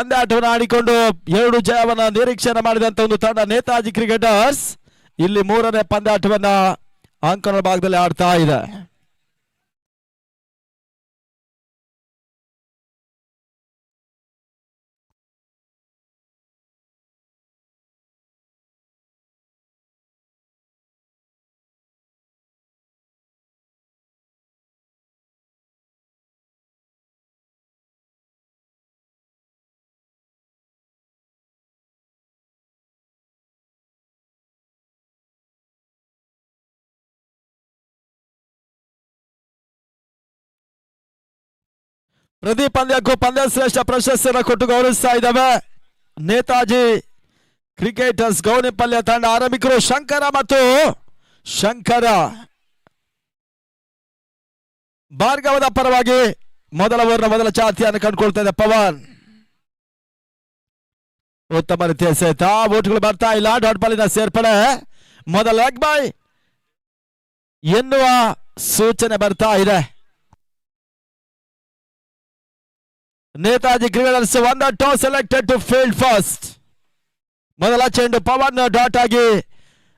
ಪಂದ್ಯಾಟವನ್ನು ಆಡಿಕೊಂಡು 2 ಜಯವನ್ನ ನಿರೀಕ್ಷಣೆ ಮಾಡಿದಂತ ಒಂದು ತಂಡ ನೇತಾಜಿ ಕ್ರಿಕೆಟರ್ಸ್ ಇಲ್ಲಿ 3ನೇ ಪಂದ್ಯಾಟವನ್ನ ಅಂಕಣ ಭಾಗದಲ್ಲಿ ಆಡ್ತಾ ಇದೆ. ಪ್ರತಿ ಪಂದ್ಯಕ್ಕೂ ಪಂದ್ಯ ಶ್ರೇಷ್ಠ ಪ್ರಶಸ್ತಿಯನ್ನು ಕೊಟ್ಟು ಗೌರವಿಸ್ತಾ ಇದ್ದಾವೆ ನೇತಾಜಿ ಕ್ರಿಕೆಟರ್ಸ್ ಗೌನಿಪಲ್ಯ ತಂಡ. ಆರಂಭಿಕರು ಶಂಕರ ಮತ್ತು ಶಂಕರ. ಭಾರ್ಗವದ ಪರವಾಗಿ ಮೊದಲ ಓವರ್ನ ಮೊದಲ ಚಾತಿಯನ್ನು ಕಂಡುಕೊಳ್ತಾ ಇದೆ ಪವನ್. ಉತ್ತಮ ರೀತಿಯ ಸೆತ, ಓಟ್ಗಳು ಬರ್ತಾ ಇಲ್ಲ. ಡಾಟ್ ಬಾಲಿನ ಸೇರ್ಪಡೆ, ಮೊದಲ ಲೆಗ್ ಬೈ ಎನ್ನುವ ಸೂಚನೆ ಬರ್ತಾ ಇದೆ. ನೇತಾಜಿ ಕ್ರಿಕೆಟರ್ಸ್ ಒಂದು toss selected to field first. ಮೊದಲ ಚೆಂಡು ಪವನ್ ಡಾಟ್ ಆಗಿ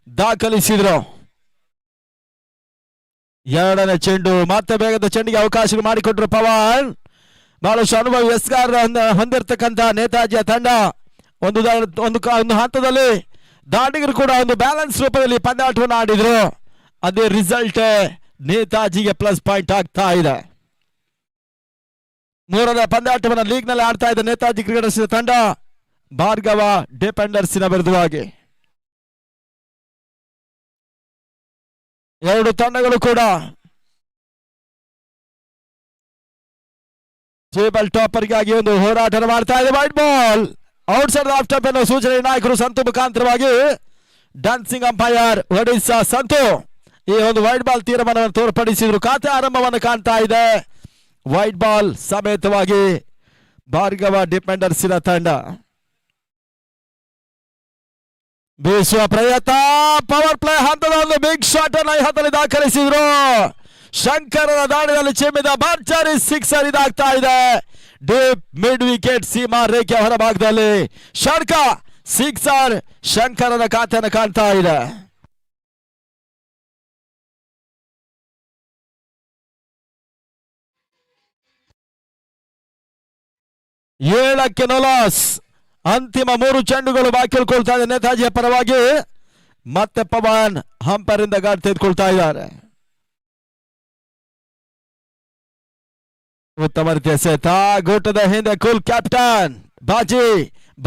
ದಾಖಲಿಸಿದ್ರು. ಎರಡನೇ ಚೆಂಡು ಮತ್ತೆ ಬೇಗದ ಚೆಂಡಿಗೆ ಅವಕಾಶ ಮಾಡಿಕೊಟ್ರು ಪವನ್. ಬಹಳಷ್ಟು ಅನುಭವಿ ಎಸ್ಗಾರ್ ಹೊಂದಿರತಕ್ಕಂತ ನೇತಾಜಿಯ ತಂಡ ಒಂದು ಹಂತದಲ್ಲಿ ದಾಂಡಿಗರು ಕೂಡ ಒಂದು ಬ್ಯಾಲೆನ್ಸ್ ರೂಪದಲ್ಲಿ ಪಂದ್ಯಾಟವನ್ನು ಆಡಿದ್ರು. ಅದೇ ರಿಸಲ್ಟ್ ನೇತಾಜಿಗೆ ಪ್ಲಸ್ ಪಾಯಿಂಟ್ ಆಗ್ತಾ ಇದೆ. 3ನೇ ಪಂದ್ಯಾಟವನ್ನು ಲೀಗ್ ನಲ್ಲಿ ಆಡ್ತಾ ಇದೆ ನೇತಾಜಿ ಕ್ರಿಕೆಟರ್ಸ್ ತಂಡ ಭಾರ್ಗವ ಡಿಫೆಂಡರ್ಸಿನ ವಿರುದ್ಧವಾಗಿ. 2 ತಂಡಗಳು ಕೂಡ ಟೇಬಲ್ ಟಾಪರ್ಗಾಗಿ ಒಂದು ಹೋರಾಟ ಮಾಡ್ತಾ ಇದೆ. White ball out side of stump ಎನ್ನುವ ಸೂಚನೆ ನಾಯಕರು ಸಂತು ಮುಖಾಂತರವಾಗಿ ಡ್ಯಾನ್ಸಿಂಗ್ ಅಂಪೈರ್ ಒಡಿಸಾ ಸಂತು ಈ ಒಂದು ವೈಟ್ ಬಾಲ್ ತೀರ್ಮಾನವನ್ನು ತೋರ್ಪಡಿಸಿದ್ರು. ಖಾತೆ ಆರಂಭವನ್ನು ಕಾಣ್ತಾ ಇದೆ. ವೈಟ್ ಬಾಲ್ ಸಮೇತವಾಗಿ ಭಾರ್ಗವ ಡಿಫೆಂಡರ್ಸಿನ ತಂಡ ಬೀಸುವ ಪ್ರಯತ್ನ. ಪವರ್ ಪ್ಲೇ ಹಂತದ ಒಂದು ಬಿಗ್ ಶಾಟ್ ಅನ್ನು ಈ ಹಂತದಲ್ಲಿ ದಾಖಲಿಸಿದ್ರು. ಶಂಕರನ ದಾಳಿಯಲ್ಲಿ ಚಿಮ್ಮಿದ ಭರ್ಜರಿ ಸಿಕ್ಸರ್ ಇದಾಗ್ತಾ ಇದೆ. ಡೀಪ್ ಮಿಡ್ ವಿಕೆಟ್ ಸೀಮಾ ರೇಖೆ ಹೊರಭಾಗದಲ್ಲಿ ಷಡ್ಕ ಸಿಕ್ಸರ್ ಶಂಕರನ ಖಾತೆಯನ್ನು ಕಾಣ್ತಾ ಇದೆ. ಏಳಕ್ಕೆ ನೋಲಾಸ್. ಅಂತಿಮ 3 ಚೆಂಡುಗಳು ಬಾಕಿ ಉಳ್ಕೊಳ್ತಾ ಇದೆ ನೇತಾಜಿಯ ಪರವಾಗಿ. ಮತ್ತೆ ಪವನ್ ಹಂಪರ್ ಇಂದ ಗಾಡಿ ತೆಗೆದುಕೊಳ್ತಾ ಇದ್ದಾರೆ. ಉತ್ತಮ ರೀತಿಯ ಸೆತ, ಗೂಟದ ಹಿಂದೆ ಕೂಲ್ ಕ್ಯಾಪ್ಟನ್ ಬಾಜಿ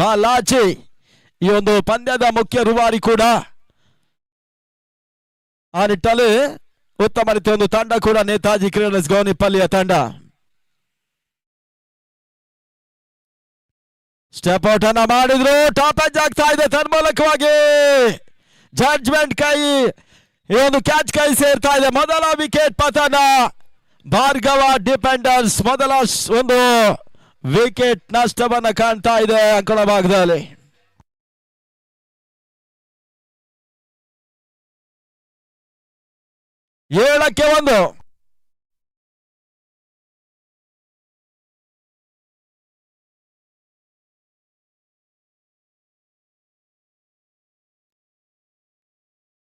ಬಾಲಾಜಿ ಈ ಒಂದು ಪಂದ್ಯದ ಮುಖ್ಯ ರೂವಾರಿ ಕೂಡ. ಆ ನಿಟ್ಟಲ್ಲಿ ಉತ್ತಮ ರೀತಿಯ ಒಂದು ತಂಡ ಕೂಡ ನೇತಾಜಿ ಕ್ರಿಕೆಟರ್ಸ್ ಗೌನಿಪಲ್ಲಿಯ ತಂಡ. ಸ್ಟೆಪ್ ಔಟ್ ಅನ್ನ ಮಾಡಿದ್ರು. ಟಾಪ್ ಎಡ್ಜ್ ಆಗ್ತಾ ಇದೆ ತನ್ಮೂಲಕವಾಗಿ ಜಡ್ಜ್ಮೆಂಟ್ ಕೈ ಈ ಒಂದು ಕ್ಯಾಚ್ ಕೈ ಸೇರ್ತಾ ಇದೆ. ಮೊದಲ ವಿಕೆಟ್ ಪತನ. ಭಾರ್ಗವ ಡಿಫೆಂಡರ್ಸ್ ಮೊದಲ ಒಂದು ವಿಕೆಟ್ ನಷ್ಟವನ್ನ ಕಾಣ್ತಾ ಇದೆ ಅಂಕಣ ಭಾಗದಲ್ಲಿ. ಏಳಕ್ಕೆ 1.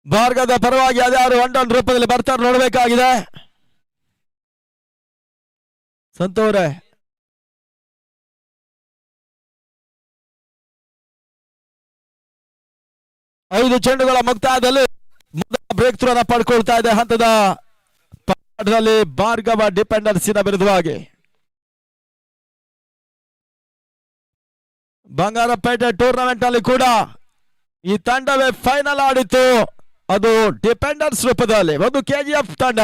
ಭಾರ್ಗವದ ಪರವಾಗಿ ಅದ್ಯಾರು 1 ಡೌನ್ ರೂಪದಲ್ಲಿ ಬರ್ತಾರೆ ನೋಡಬೇಕಾಗಿದೆ. ಸಂತೋರೆ 5 ಚೆಂಡುಗಳ ಮುಕ್ತಾಯದಲ್ಲಿ ಮೊದಲ ಬ್ರೇಕ್ ಥ್ರೂ ಅನ್ನು ಪಡ್ಕೊಳ್ತಾ ಇದೆ ಹಂತದ ಪಾಠದಲ್ಲಿ ಭಾರ್ಗವ ಡಿಫೆಂಡರ್ಸಿನ ವಿರುದ್ಧವಾಗಿ. ಬಂಗಾರಪೇಟೆ ಟೂರ್ನಮೆಂಟ್ ನಲ್ಲಿ ಕೂಡ ಈ ತಂಡವೇ ಫೈನಲ್ ಆಡಿತ್ತು. ಅದು ಡಿಫೆಂಡರ್ಸ್ ರೂಪದಲ್ಲಿ. ಒಂದು KGF ತಂಡ,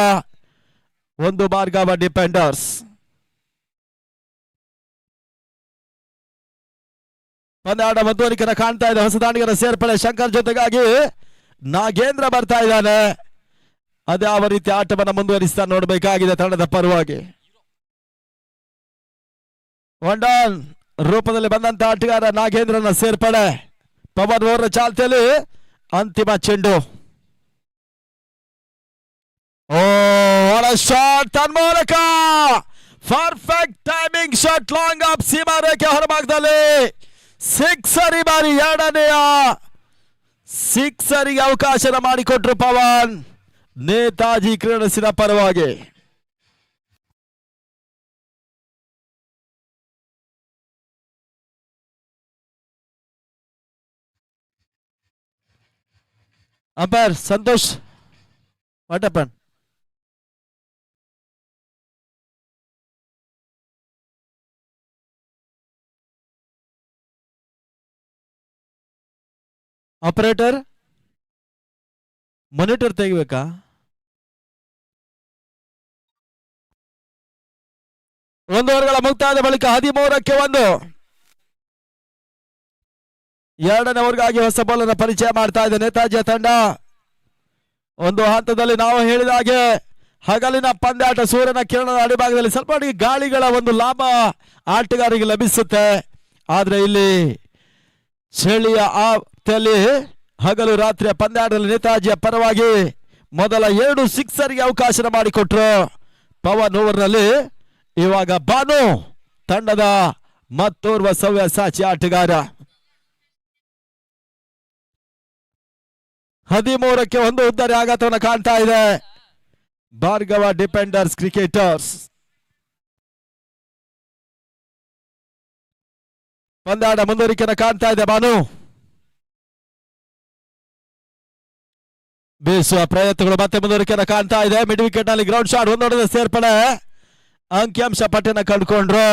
ಒಂದು ಭಾರ್ಗವ ಡಿಫೆಂಡರ್ಸ್. ಪಂದ್ಯಾಟ ಮುಂದುವರಿಕೆಯನ್ನು ಕಾಣ್ತಾ ಇದೆ. ಹೊಸ ದಾಂಡಿಗರ ಸೇರ್ಪಡೆ ಶಂಕರ್ ಜೊತೆಗಾಗಿ ನಾಗೇಂದ್ರ ಬರ್ತಾ ಇದ್ದಾನೆ. ಅದ್ಯಾವ ರೀತಿ ಆಟವನ್ನು ಮುಂದುವರಿಸ್ತಾ ನೋಡಬೇಕಾಗಿದೆ ತಂಡದ ಪರವಾಗಿ. 1 ಡೌನ್ ರೂಪದಲ್ಲಿ ಬಂದಂತ ಆಟಗಾರ ನಾಗೇಂದ್ರನ ಸೇರ್ಪಡೆ. ಪವನ್ ಓವರ್ ಚಾಲ್ತಿಯಲ್ಲಿ ಅಂತಿಮ ಚೆಂಡು. ಶಾಟ್ ತನ್ಮೂಲಕ perfect timing shot long of Seema ರೇಖೆ ಹೊರಭಾಗದಲ್ಲಿ ಸಿಕ್ಸರ್. ಈ ಬಾರಿ ಎರಡನೆಯ ಸಿಕ್ಸರಿಗೆ ಅವಕಾಶ ಮಾಡಿಕೊಟ್ರು ಪವನ್ ನೇತಾಜಿ ಕ್ರೀಡಾಸಿನ ಪರವಾಗಿ. Umpire Santosh, what happen? Operator monitor ತೆಗಿಬೇಕಾ? ಒಂದು ಓವರ್ಗಳ ಮುಕ್ತಾಯದ ಬಳಿಕ 13ಕ್ಕೆ 1. ಎರಡನೇ ಓವರ್ಗಾಗಿ ಹೊಸ ಬಾಲನ್ನು ಪರಿಚಯ ಮಾಡ್ತಾ ಇದೆ ನೇತಾಜಿಯ ತಂಡ. ಒಂದು ಹಂತದಲ್ಲಿ ನಾವು ಹೇಳಿದ ಹಾಗೆ ಹಗಲಿನ ಪಂದ್ಯಾಟ ಸೂರ್ಯನ ಕಿರಣದ ಅಡಿಭಾಗದಲ್ಲಿ ಸ್ವಲ್ಪ ಗಾಳಿಗಳ ಒಂದು ಲಾಭ ಆಟಗಾರರಿಗೆ ಲಭಿಸುತ್ತೆ. ಆದ್ರೆ ಇಲ್ಲಿ ಚಳಿಯ ಆಪ್ತಿಯಲ್ಲಿ ಹಗಲು ರಾತ್ರಿಯ ಪಂದ್ಯಾಟದಲ್ಲಿ ನೇತಾಜಿಯ ಪರವಾಗಿ ಮೊದಲ 2 ಸಿಕ್ಸರ್ಗೆ ಅವಕಾಶ ಮಾಡಿಕೊಟ್ರು ಪವನ್ ಓವರ್ನಲ್ಲಿ. ಇವಾಗ ಬಾನು ತಂಡದ ಮತ್ತೋರ್ವ ಸವ್ಯಸಾಚಿ ಆಟಗಾರ. 13ಕ್ಕೆ 1 ಉದ್ದರೆ ಆಘಾತವನ್ನು ಕಾಣ್ತಾ ಇದೆ ಭಾರ್ಗವ ಡಿಪೆಂಡರ್ಸ್ ಕ್ರಿಕೆಟರ್ಸ್. ಪಂದ್ಯಾಟ ಮುಂದುವರಿಕೆಯನ್ನು ಕಾಣ್ತಾ ಇದೆ ಬಾನು. ಬೀಸುವ ಪ್ರಯತ್ನಗಳು ಮತ್ತೆ ಮುಂದುವರಿಕೆಯನ್ನು ಕಾಣ್ತಾ ಇದೆ. ಮಿಡ್ ವಿಕೆಟ್ ನಲ್ಲಿ ಗ್ರೌಂಡ್ ಶಾಟ್, ಒಂದೊಂದು ಸೇರ್ಪಡೆ, ಅಂಕಿಅಂಶ ಪಟ್ಟಿನ ಕಂಡುಕೊಂಡ್ರು.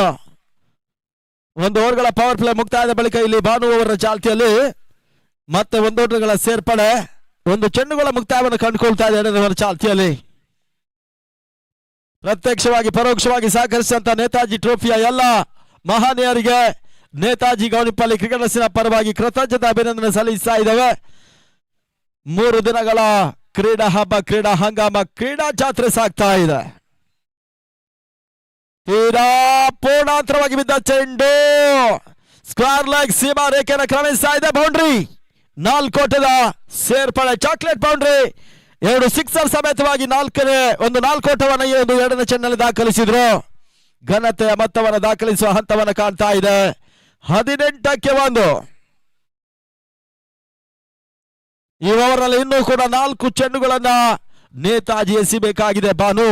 1 ಓವರ್ಗಳ ಪವರ್ ಪ್ಲೇ ಮುಕ್ತಾಯದ ಬಳಿಕ ಇಲ್ಲಿ ಭಾನು ಅವರ ಚಾಲ್ತಿಯಲ್ಲಿ ಮತ್ತೆ 1 ಓವರ್ಗಳ ಸೇರ್ಪಡೆ, 1 ಚೆಂಡುಗಳ ಮುಕ್ತಾಯವನ್ನು ಕಂಡುಕೊಳ್ತಾ ಇದೆ ಚಾಲ್ತಿಯಲ್ಲಿ. ಪ್ರತ್ಯಕ್ಷವಾಗಿ ಪರೋಕ್ಷವಾಗಿ ಸಹಕರಿಸಿದಂತ ನೇತಾಜಿ ಟ್ರೋಫಿಯ ಎಲ್ಲ ಮಹನೀಯರಿಗೆ ನೇತಾಜಿ ಗೌನಿಪಲ್ಲಿ ಕ್ರಿಕೆಟರ್ಸಿನ ಪರವಾಗಿ ಕೃತಜ್ಞತಾ ಅಭಿನಂದನೆ ಸಲ್ಲಿಸ್ತಾ ಇದ್ದೇವೆ. 3 ದಿನಗಳ ಕ್ರೀಡಾ ಹಬ್ಬ, ಕ್ರೀಡಾ ಹಂಗಾಮ, ಕ್ರೀಡಾ ಜಾತ್ರೆ ಸಾಗ್ತಾ ಇದೆ. ತೀರಾ ಪೂರ್ಣಾಂತರವಾಗಿ ಬಿದ್ದ ಚೆಂಡು ಸ್ಕ್ವೇರ್ ಲೆಗ್ ಸೀಮಾ ರೇಖೆಯನ್ನು ಕ್ರಮಿಸ್ತಾ ಇದೆ. ಬೌಂಡ್ರಿ, 4 ಓಟದ ಸೇರ್ಪಡೆ, ಚಾಕ್ಲೇಟ್ ಬೌಂಡ್ರಿ. 2 ಸಿಕ್ಸರ್ ಸಮೇತವಾಗಿ 4 ಓಟವನ್ನು ಈ ಒಂದು 2ನೇ ಚೆಂಡಿನಲ್ಲಿ ದಾಖಲಿಸಿದ್ರು. ಘನತೆಯ ಮೊತ್ತವನ್ನು ದಾಖಲಿಸುವ ಹಂತವನ್ನು ಕಾಣ್ತಾ ಇದೆ. 18ಕ್ಕೆ 1. ಈ ಓವರ್ನಲ್ಲಿ ಇನ್ನೂ ಕೂಡ 4 ಚೆಂಡುಗಳನ್ನ ನೇತಾಜಿ ಎಸಿಬೇಕಾಗಿದೆ ಬಾನು.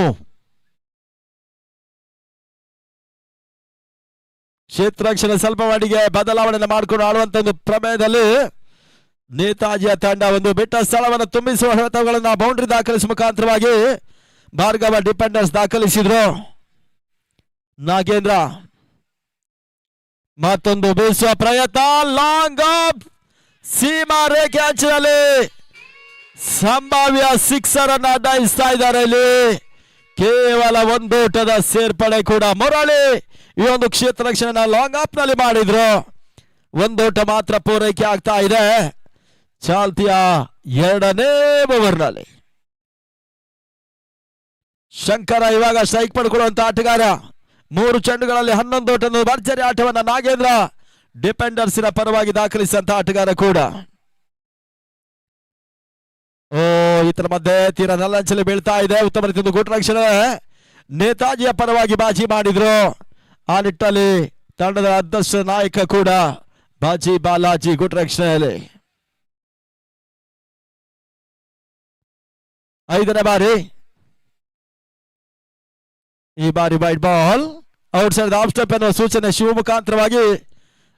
ಕ್ಷೇತ್ರಕ್ಷಣ ಸ್ವಲ್ಪ ಮಟ್ಟಿಗೆ ಬದಲಾವಣೆ ಮಾಡಿಕೊಂಡು ಆಡುವಂತ ಒಂದು ಪ್ರಮೇಯದಲ್ಲಿ ನೇತಾಜಿಯ ತಂಡ ಒಂದು ಬಿಟ್ಟ ಸ್ಥಳವನ್ನು ತುಂಬಿಸುವ ಹೊಡೆತಗಳನ್ನು ಬೌಂಡ್ರಿ ದಾಖಲಿಸುವ ಮುಖಾಂತರವಾಗಿ ಭಾರ್ಗವ ಡಿಪೆಂಡರ್ಸ್ ದಾಖಲಿಸಿದ್ರು. ನಾಗೇಂದ್ರ ಮತ್ತೊಂದು ಬೀಸುವ ಪ್ರಯತ್ನ, ಲಾಂಗ್ ಆಫ್ ಸೀಮಾ ರೇಖೆ ಅಂಚಿನಲ್ಲಿ ಸಂಭಾವ್ಯ ಸಿಕ್ಸರ್ ಅನ್ನು ಅಡ್ಡಾಯಿಸ್ತಾ ಇದ್ದಾರೆ. ಇಲ್ಲಿ ಕೇವಲ 1 ಓಟದ ಸೇರ್ಪಡೆ ಕೂಡ ಮುರಳಿ ಈ ಒಂದು ಕ್ಷೇತ್ರ ರಕ್ಷಣೆ ಲಾಂಗ್ ಆಫ್ ನಲ್ಲಿ ಮಾಡಿದ್ರು. 1 ಓಟ ಮಾತ್ರ ಪೂರೈಕೆ ಆಗ್ತಾ ಇದೆ ಚಾಲ್ತಿಯ 2ನೇ ಓವರ್ನಲ್ಲಿ. ಶಂಕರ ಇವಾಗ ಸ್ಟ್ರೈಕ್ ಪಡ್ಕೊಳ್ಳುವಂತ ಆಟಗಾರ. 3 ಚೆಂಡುಗಳಲ್ಲಿ 11 ಓಟದ ಭರ್ಜರಿ ಆಟವನ್ನ ನಾಗೇಂದ್ರ ಡಿಪೆಂಡರ್ಸಿನ ಪರವಾಗಿ ದಾಖಲಿಸಿದಂತ ಆಟಗಾರ ಕೂಡ. ಇತರ ಮಧ್ಯೆ ತೀರ ನಲ್ಲಂಚಲಿ ಬೀಳ್ತಾ ಇದೆ. ಉತ್ತಮ ರೀತಿಯ ಗುಟ್ ರಕ್ಷಣೆ ನೇತಾಜಿಯ ಪರವಾಗಿ ಬಾಜಿ ಮಾಡಿದ್ರು. ಆ ನಿಟ್ಟಲ್ಲಿ ತಂಡದ ಅಧ್ಯಕ್ಷ ನಾಯಕ ಕೂಡ ಬಾಜಿ ಬಾಲಾಜಿ ಗುಟ್ ರಕ್ಷಣೆಯಲ್ಲಿ. 5ನೇ ಬಾರಿ, ಈ ಬಾರಿ wide ball out side of step ಎನ್ನುವ ಸೂಚನೆ ಶಿವ ಮುಖಾಂತರವಾಗಿ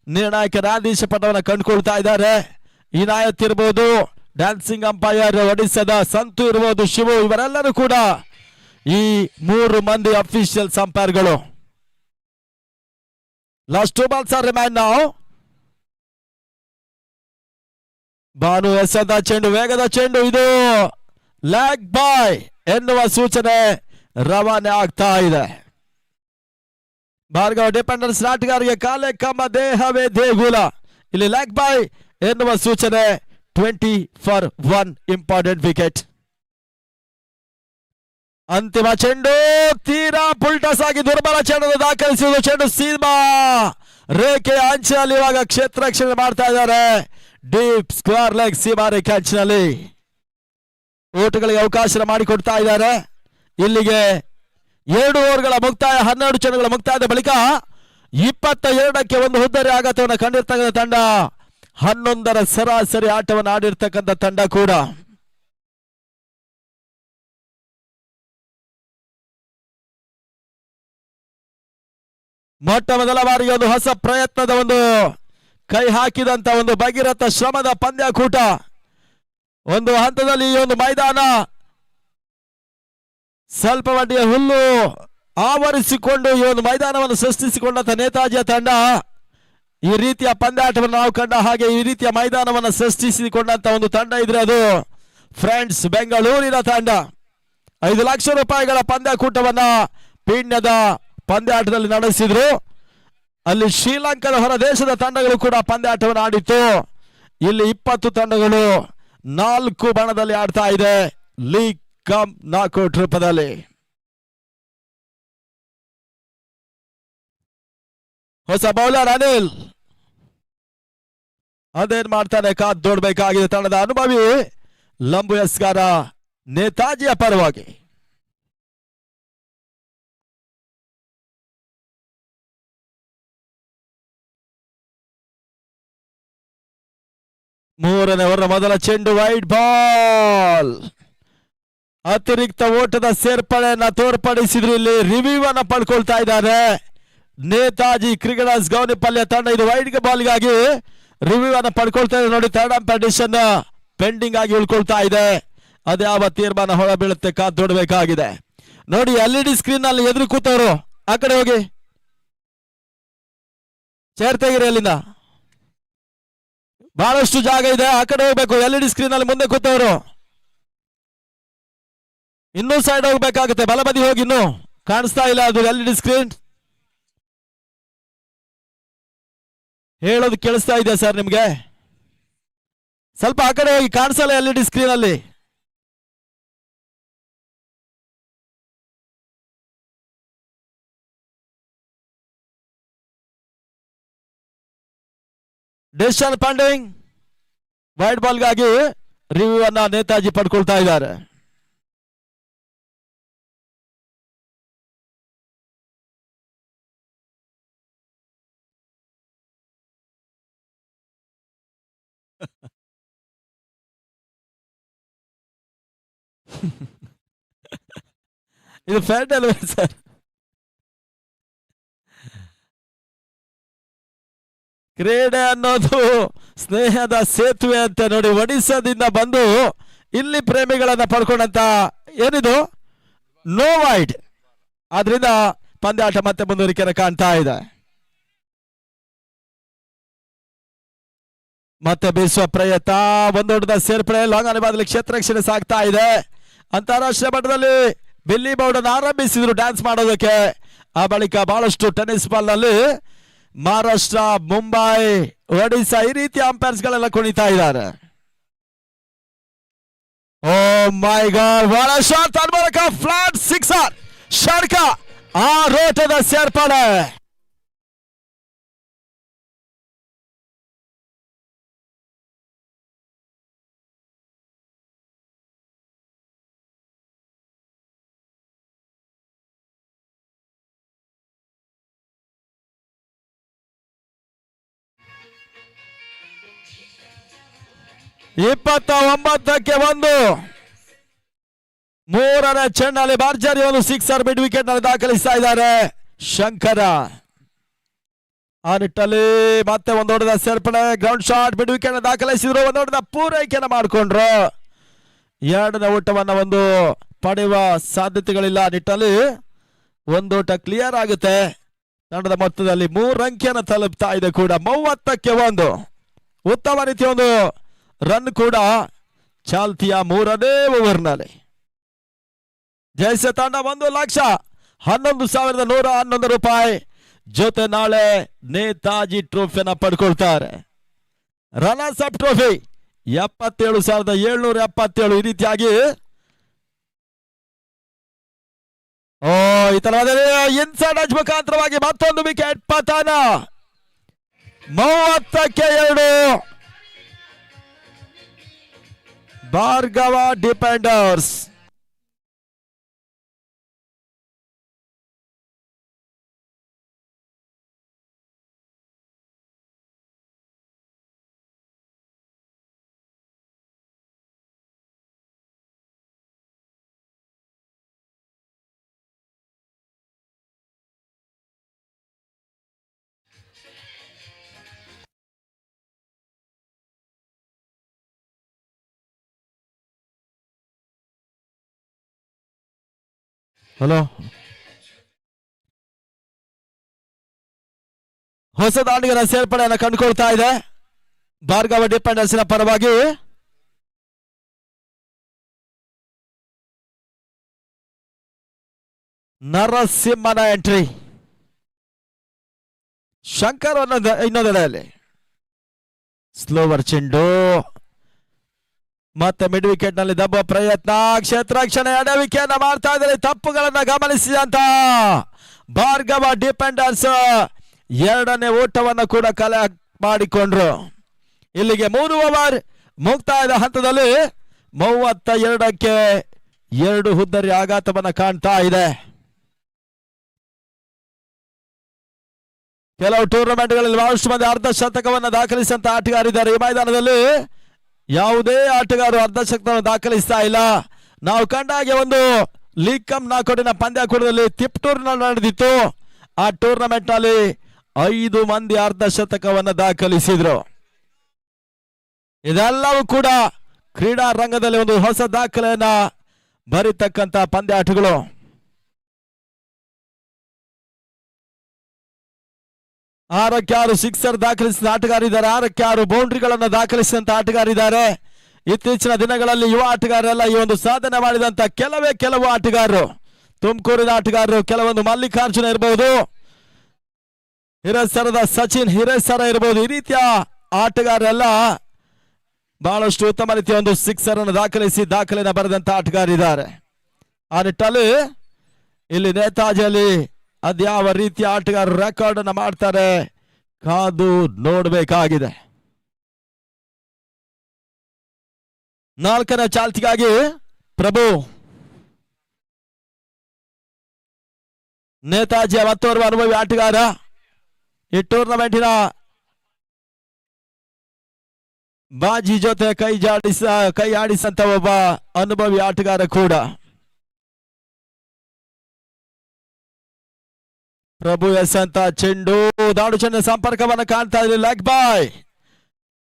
ನಿರ್ಣಾಯಕ ನ್ಯಾಯಾಧೀಶ ಪಟ್ಟವನ್ನು ಕಂಡುಕೊಳ್ತಾ ಇದ್ದಾರೆ. ಇನಾಯತ್ ಇರಬಹುದು, ಡ್ಯಾನ್ಸಿಂಗ್ ಅಂಪೈರ್ ಒಡಿಸ್ಸಾದ ಸಂತು ಇರಬಹುದು, ಶಿವು, ಇವರೆಲ್ಲರೂ ಕೂಡ ಈ 3 ಮಂದಿ ಅಫಿಷಿಯಲ್ಸ್ ಅಂಪೈರ್ಗಳು. Last 2 balls are remain now. Banu ಎಸೆದ ಚೆಂಡು, ವೇಗದ ಚೆಂಡು, ಇದು ಲೆಗ್ ಬಾಯ್ ಎನ್ನುವ ಸೂಚನೆ ರವಾನೆ ಆಗ್ತಾ ಇದೆ. ಭಾರ್ಗವ ಡಿಪೆಂಡರ್ಸ್ ಆಟಗಾರರಿಗೆ ಕಾಲೆ ಕಂಬ, ದೇಹವೇ ದೇಗುಲ. ಇಲ್ಲಿ ಲೆಗ್ ಬಾಯ್ ಎನ್ನುವ ಸೂಚನೆ. 20 for 1 ಇಂಪಾರ್ಟೆಂಟ್ ವಿಕೆಟ್. ಅಂತಿಮ ಚೆಂಡು ತೀರಾ ಪುಲ್ಟಸ್ ಆಗಿ ದುರ್ಬಲ ಚೆಂಡು ದಾಖಲಿಸುವುದು. ಚೆಂಡು ಸೀಮಾ ರೇಖೆಯ ಅಂಚಿನಲ್ಲಿ ಇವಾಗ ಕ್ಷೇತ್ರ ರಕ್ಷಣೆ ಮಾಡ್ತಾ ಇದ್ದಾರೆ. ಡೀಪ್ ಸ್ಕ್ವೇರ್ ಲೆಗ್ ಸೀಮಾ ರೇಖೆ ಅಂಚಿನಲ್ಲಿ ಓಟಗಳಿಗೆ ಅವಕಾಶ ಮಾಡಿಕೊಡ್ತಾ ಇದ್ದಾರೆ. ಇಲ್ಲಿಗೆ 2 ಓವರ್ಗಳ ಮುಕ್ತಾಯ, 12 ಚರಣಗಳ ಮುಕ್ತಾಯದ ಬಳಿಕ 22ಕ್ಕೆ ಒಂದು ಹುದ್ದರಿ ಆಘಾತವನ್ನು ಕಂಡಿರ್ತಕ್ಕಂಥ ತಂಡ, 11ರ ಸರಾಸರಿ ಆಟವನ್ನು ಆಡಿರ್ತಕ್ಕಂಥ ತಂಡ ಕೂಡ. ಮೊಟ್ಟ ಮೊದಲ ಬಾರಿಗೆ ಒಂದು ಹೊಸ ಪ್ರಯತ್ನದ ಒಂದು ಕೈ ಹಾಕಿದಂತ ಒಂದು ಭಗೀರಥ ಶ್ರಮದ ಪಂದ್ಯಕೂಟ. ಒಂದು ಹಂತದಲ್ಲಿ ಈ ಒಂದು ಮೈದಾನ ಸ್ವಲ್ಪ ಮಟ್ಟಿಗೆ ಹುಲ್ಲು ಆವರಿಸಿಕೊಂಡು ಈ ಒಂದು ಮೈದಾನವನ್ನು ಸೃಷ್ಟಿಸಿಕೊಂಡಂತ ನೇತಾಜಿಯ ತಂಡ ಈ ರೀತಿಯ ಪಂದ್ಯಾಟವನ್ನು ನಾವು ಕಂಡ ಹಾಗೆ ಈ ರೀತಿಯ ಮೈದಾನವನ್ನು ಸೃಷ್ಟಿಸಿಕೊಂಡಂತ ಒಂದು ತಂಡ ಇದ್ರೆ ಅದು ಫ್ರೆಂಡ್ಸ್ ಬೆಂಗಳೂರಿನ ತಂಡ. 5 ಲಕ್ಷ ರೂಪಾಯಿಗಳ ಪಂದ್ಯಕೂಟವನ್ನ ಪೀಣ್ಯದ ಪಂದ್ಯಾಟದಲ್ಲಿ ನಡೆಸಿದ್ರು. ಅಲ್ಲಿ ಶ್ರೀಲಂಕಾದ ಹೊರ ದೇಶದ ತಂಡಗಳು ಕೂಡ ಪಂದ್ಯಾಟವನ್ನು ಆಡಿತ್ತು. ಇಲ್ಲಿ 20 ತಂಡಗಳು 4 ಬಣದಲ್ಲಿ ಆಡ್ತಾ ಇದೆ, ಲೀಗ್ ಕಮ್ ನಾಕೌಟ್ ರೂಪದಲ್ಲಿ. ಹೊಸ ಬೌಲರ್ ಅನಿಲ್ ಅದೇನ್ ಮಾಡ್ತಾನೆ ಕಾದ್ ನೋಡ್ಬೇಕಾಗಿದೆ. ತಂಡದ ಅನುಭವಿ ಲಂಬು ಎಸ್ಗಾರ ನೇತಾಜಿಯ ಪರವಾಗಿ. ಮೂರನೇ ಓವರ್ ಮೊದಲ ಚೆಂಡು, ವೈಡ್ ಬಾಲ್. ಅತಿರಿಕ್ತ ಓಟದ ಸೇರ್ಪಡೆಯನ್ನ ತೋರ್ಪಡಿಸಿದ್ರು. ಇಲ್ಲಿ ರಿವ್ಯೂ ಅನ್ನ ಪಡ್ಕೊಳ್ತಾ ಇದ್ದಾರೆ ನೇತಾಜಿ ಕ್ರಿಕೆಟರ್ಸ್ ಗೌನಿಪಲ್ಯ ತಂಡ. ಇದು ವೈಡ್ ಬಾಲ್ಗಾಗಿ ರಿವ್ಯೂ ಅನ್ನ ಪಡ್ಕೊಳ್ತಾ ಇದೆ ನೋಡಿ. ಥರ್ಡ್ ಅಂಪೈರ್ ಡಿಸಿಷನ್ ಪೆಂಡಿಂಗ್ ಆಗಿ ಉಳ್ಕೊಳ್ತಾ ಇದೆ. ಅದ್ಯಾವ ತೀರ್ಮಾನ ಹೊರ ಬೀಳುತ್ತೆ ಕಾದ್ ನೋಡ್ಬೇಕಾಗಿದೆ ನೋಡಿ. LED ಸ್ಕ್ರೀನ್ ನಲ್ಲಿ ಎದುರು ಕೂತವರು ಆ ಕಡೆ ಹೋಗಿ ಚೇರ್ ತೆಗಿರಿ, ಅಲ್ಲಿಂದ ಬಹಳಷ್ಟು ಜಾಗ ಇದೆ, ಆ ಕಡೆ ಹೋಗ್ಬೇಕು. LED ಸ್ಕ್ರೀನ್ ಅಲ್ಲಿ ಮುಂದೆ ಕೂತವರು ಇನ್ನೂ ಸೈಡ್ ಹೋಗ್ಬೇಕಾಗುತ್ತೆ, ಬಲಬದಿ ಹೋಗಿ. ಇನ್ನು ಕಾಣಿಸ್ತಾ ಇಲ್ಲ ಅದು LED ಸ್ಕ್ರೀನ್. ಹೇಳೋದು ಕೇಳಿಸ್ತಾ ಇದೆ ಸರ್ ನಿಮ್ಗೆ? ಸ್ವಲ್ಪ ಆ ಕಡೆ ಹೋಗಿ, ಕಾಣಿಸಲ್ಲ LED ಸ್ಕ್ರೀನ್ ಅಲ್ಲಿ. Decision pending. ವೈಡ್ ಬಾಲ್ಗಾಗಿ ರಿವ್ಯೂ ಅನ್ನ ನೇತಾಜಿ ಪಡ್ಕೊಳ್ತಾ ಇದ್ದಾರೆ. ಇದು ಫ್ಯಾಟ್ ಅಲ್ವೇ ಸರ್? ಕ್ರೀಡೆ ಅನ್ನೋದು ಸ್ನೇಹದ ಸೇತುವೆ ಅಂತ ನೋಡಿ. ಒಡಿಸ್ಸಾದಿಂದ ಬಂದು ಇಲ್ಲಿ ಪ್ರೇಮಿಗಳನ್ನ ಪಡ್ಕೊಂಡಂತ ಏನಿದು ನೋ ವೈಡ್. ಆದ್ರಿಂದ ಪಂದ್ಯಾಟ ಮತ್ತೆ ಮುಂದುವರಿಕೆಯನ್ನು ಕಾಣ್ತಾ ಇದೆ. ಮತ್ತೆ ಬೀಸುವ ಪ್ರಯತ್ನ, ಒಂದೊಡ್ಡದ ಸೇರ್ಪಡೆ, ಲಾಂಗ್ ಅನಿವಾದಲ್ಲಿ ಕ್ಷೇತ್ರ ರಕ್ಷಣೆ ಸಾಗ್ತಾ ಇದೆ. ಅಂತಾರಾಷ್ಟ್ರೀಯ ಮಟ್ಟದಲ್ಲಿ ಬಿಲ್ಲಿ ಬೌಡನ್ ಆರಂಭಿಸಿದ್ರು ಡ್ಯಾನ್ಸ್ ಮಾಡೋದಕ್ಕೆ. ಆ ಬಳಿಕ ಬಹಳಷ್ಟು ಟೆನ್ನಿಸ್ ಬಾಲ್ ನಲ್ಲಿ ಮಹಾರಾಷ್ಟ್ರ, ಮುಂಬೈ, ಒಡಿಶಾ ಈ ರೀತಿಯ ಅಂಪೈರ್ಸ್ ಗಳೆಲ್ಲ ಕುಣಿತಾ ಇದ್ದಾರೆ. Oh my god, what a shot! ಅನ್ಮೋಲಕ ಫ್ಲಾಟ್ ಸಿಕ್ಸರ್, ಷಡ್ಕ ಆ ರೋಟದ ಸೇರ್ಪಡೆ. ಇಪ್ಪತ್ತ 1 ಮೂರನೇ ಚೆಂಡಲ್ಲಿ ಭರ್ಜರಿ ಒಂದು ಸಿಕ್ಸರ್ ಮಿಡ್ ವಿಕೆಟ್ ನಲ್ಲಿ ದಾಖಲಿಸ್ತಾ ಇದ್ದಾರೆ ಶಂಕರ. ಆ ನಿಟ್ಟಲ್ಲಿ ಮತ್ತೆ ಒಂದು ದೊಡ್ಡದ ಸೇರ್ಪಡೆ, ಗ್ರೌಂಡ್ ಶಾಟ್, ಮಿಡ್ ವಿಕೆಟ್ ದಾಖಲಿಸಿದ್ರು. ಒಂದು ದೊಡ್ಡದ ಪೂರೈಕೆಯನ್ನು ಮಾಡಿಕೊಂಡ್ರು. ಎರಡನೇ ಓಟವನ್ನ ಒಂದು ಪಡೆಯುವ ಸಾಧ್ಯತೆಗಳಿಲ್ಲ. ಆ ನಿಟ್ಟಲ್ಲಿ ಒಂದು ಓಟ ಕ್ಲಿಯರ್ ಆಗುತ್ತೆ. ತಂಡದ ಮೊತ್ತದಲ್ಲಿ 3 ಅಂಕಿಯನ್ನು ತಲುಪ್ತಾ ಇದೆ ಕೂಡ. 30-1 ಉತ್ತಮ ರೀತಿಯ ಒಂದು ರನ್ ಕೂಡ ಚಾಲ್ತಿಯ 3ನೇ ಓವರ್ನಲ್ಲಿ. ಜಯಿಸಿದ ತಂಡ 1,11,111 ರೂಪಾಯಿ ಜೊತೆ ನಾಳೆ ನೇತಾಜಿ ಟ್ರೋಫಿಯನ್ನು ಪಡ್ಕೊಳ್ತಾರೆ. Runners up trophy 77,777. ಈ ರೀತಿಯಾಗಿ ಈ ತರವಾದ ಇನ್ಸೈಡ್ ಅಜ್ ಮುಖಾಂತರವಾಗಿ ಮತ್ತೊಂದು ವಿಕೆಟ್ ಪತನ. 30-2 ಭಾರ್ಗವ ಡಿಪೆಂಡರ್ಸ್. ಹಲೋ, ಹೊಸ ದಾಂಡಿಗರ ಸೇರ್ಪಡೆಯನ್ನು ಕಂಡುಕೊಳ್ತಾ ಇದೆ ಭಾರ್ಗವ ಡಿಪೆಂಡರ್ಸಿನ ಪರವಾಗಿ. ನರಸಿಂಹನ ಎಂಟ್ರಿ, ಶಂಕರ್ ಇನ್ನೊಂದೆಡೆಯಲ್ಲಿ ಸ್ಲೋವರ್ ಚೆಂಡು, ಮತ್ತೆ ಮಿಡ್ ವಿಕೆಟ್ ನಲ್ಲಿ ದಬ್ಬ ಪ್ರಯತ್ನ, ಕ್ಷೇತ್ರಕ್ಷಣೆ ಎಡವಿಕೆಯನ್ನ ಮಾಡ್ತಾ ಇದ್ದಾರೆ. ತಪ್ಪುಗಳನ್ನ ಗಮನಿಸಿದಂತ ಭಾರ್ಗವ ಡಿಪೆಂಡರ್ಸ್ ಎರಡನೇ ಓಟವನ್ನು ಕೂಡ ಕಲೆ ಮಾಡಿಕೊಂಡ್ರು. ಇಲ್ಲಿಗೆ 3 ಓವರ್ ಮುಕ್ತಾಯದ ಹಂತದಲ್ಲಿ 32ಕ್ಕೆ 2 ಹುದ್ದರಿ ಆಘಾತವನ್ನ ಕಾಣ್ತಾ ಇದೆ. ಕೆಲವು ಟೂರ್ನಮೆಂಟ್ಗಳಲ್ಲಿ ಬಹಳಷ್ಟು ಮಂದಿ ಅರ್ಧ ಶತಕವನ್ನು ದಾಖಲಿಸಿದಂತ ಆಟಗಾರಿದ್ದಾರೆ. ಈ ಮೈದಾನದಲ್ಲಿ ಯಾವುದೇ ಆಟಗಾರರು ಅರ್ಧ ಶತಕವನ್ನು ದಾಖಲಿಸ್ತಾ ಇಲ್ಲ. ನಾವು ಕಂಡಾಗೆ ಒಂದು ಲೀಗ್ ಕಮ್ ನಾಕೌಟಿನ ಪಂದ್ಯಾಕೂಟದಲ್ಲಿ ತಿಪ್ಟೂರಿನಲ್ಲಿ ನಡೆದಿತ್ತು. ಆ ಟೂರ್ನಮೆಂಟ್ ನಲ್ಲಿ 5 ಮಂದಿ ಅರ್ಧ ಶತಕವನ್ನು ದಾಖಲಿಸಿದ್ರು. ಇದೆಲ್ಲವೂ ಕೂಡ ಕ್ರೀಡಾ ರಂಗದಲ್ಲಿ ಒಂದು ಹೊಸ ದಾಖಲೆಯನ್ನ ಬರೀತಕ್ಕಂತ ಪಂದ್ಯಾಟಗಳು. ಆರಕ್ಕೆ 6 ಸಿಕ್ಸರ್ ದಾಖಲಿಸಿದ ಆಟಗಾರಿದ್ದಾರೆ, 6ಕ್ಕೆ 6 ಬೌಂಡ್ರಿಗಳನ್ನು ದಾಖಲಿಸಿದಂತ ಆಟಗಾರಿದ್ದಾರೆ. ಇತ್ತೀಚಿನ ದಿನಗಳಲ್ಲಿ ಯುವ ಆಟಗಾರರೆಲ್ಲ ಈ ಒಂದು ಸಾಧನೆ ಮಾಡಿದಂತ ಕೆಲವು ಆಟಗಾರರು, ತುಮಕೂರಿನ ಆಟಗಾರರು, ಕೆಲವೊಂದು ಮಲ್ಲಿಕಾರ್ಜುನ ಇರಬಹುದು, ಹಿರೇಸರದ ಸಚಿನ್ ಹಿರೇಸರ ಇರಬಹುದು. ಈ ರೀತಿಯ ಆಟಗಾರರೆಲ್ಲ ಬಹಳಷ್ಟು ಉತ್ತಮ ರೀತಿಯ ಒಂದು ಸಿಕ್ಸರ್ ಅನ್ನು ದಾಖಲಿಸಿ ದಾಖಲೆಯನ್ನು ಬರೆದಂತ ಆಟಗಾರಿದ್ದಾರೆ. ಆ ನಿಟ್ಟಲ್ಲಿ ಇಲ್ಲಿ ನೇತಾಜಿಯಲ್ಲಿ ಅದ್ಯಾವ ರೀತಿಯ ಆಟಗಾರರು ರೆಕಾರ್ಡ್ ಅನ್ನು ಮಾಡ್ತಾರೆ ಕಾದು ನೋಡಬೇಕಾಗಿದೆ. 4ನೇ ಚಾಲ್ತಿಗಾಗಿ ಪ್ರಭು, ನೇತಾಜಿಯ ಮತ್ತೋರ್ವ ಅನುಭವಿ ಆಟಗಾರ, ಈ ಟೂರ್ನಮೆಂಟಿನ ಬಾಜಿ ಜೊತೆ ಕೈ ಆಡಿಸಂತ ಒಬ್ಬ ಅನುಭವಿ ಆಟಗಾರ ಕೂಡ. ಪ್ರಭು ಎಸೆಂತ ಚೆಂಡು, ದಾಡು ಚೆಂಡಿನ ಸಂಪರ್ಕವನ್ನು ಕಾಣ್ತಾ ಇದೆ. ಲೆಗ್ ಬಾಯ್,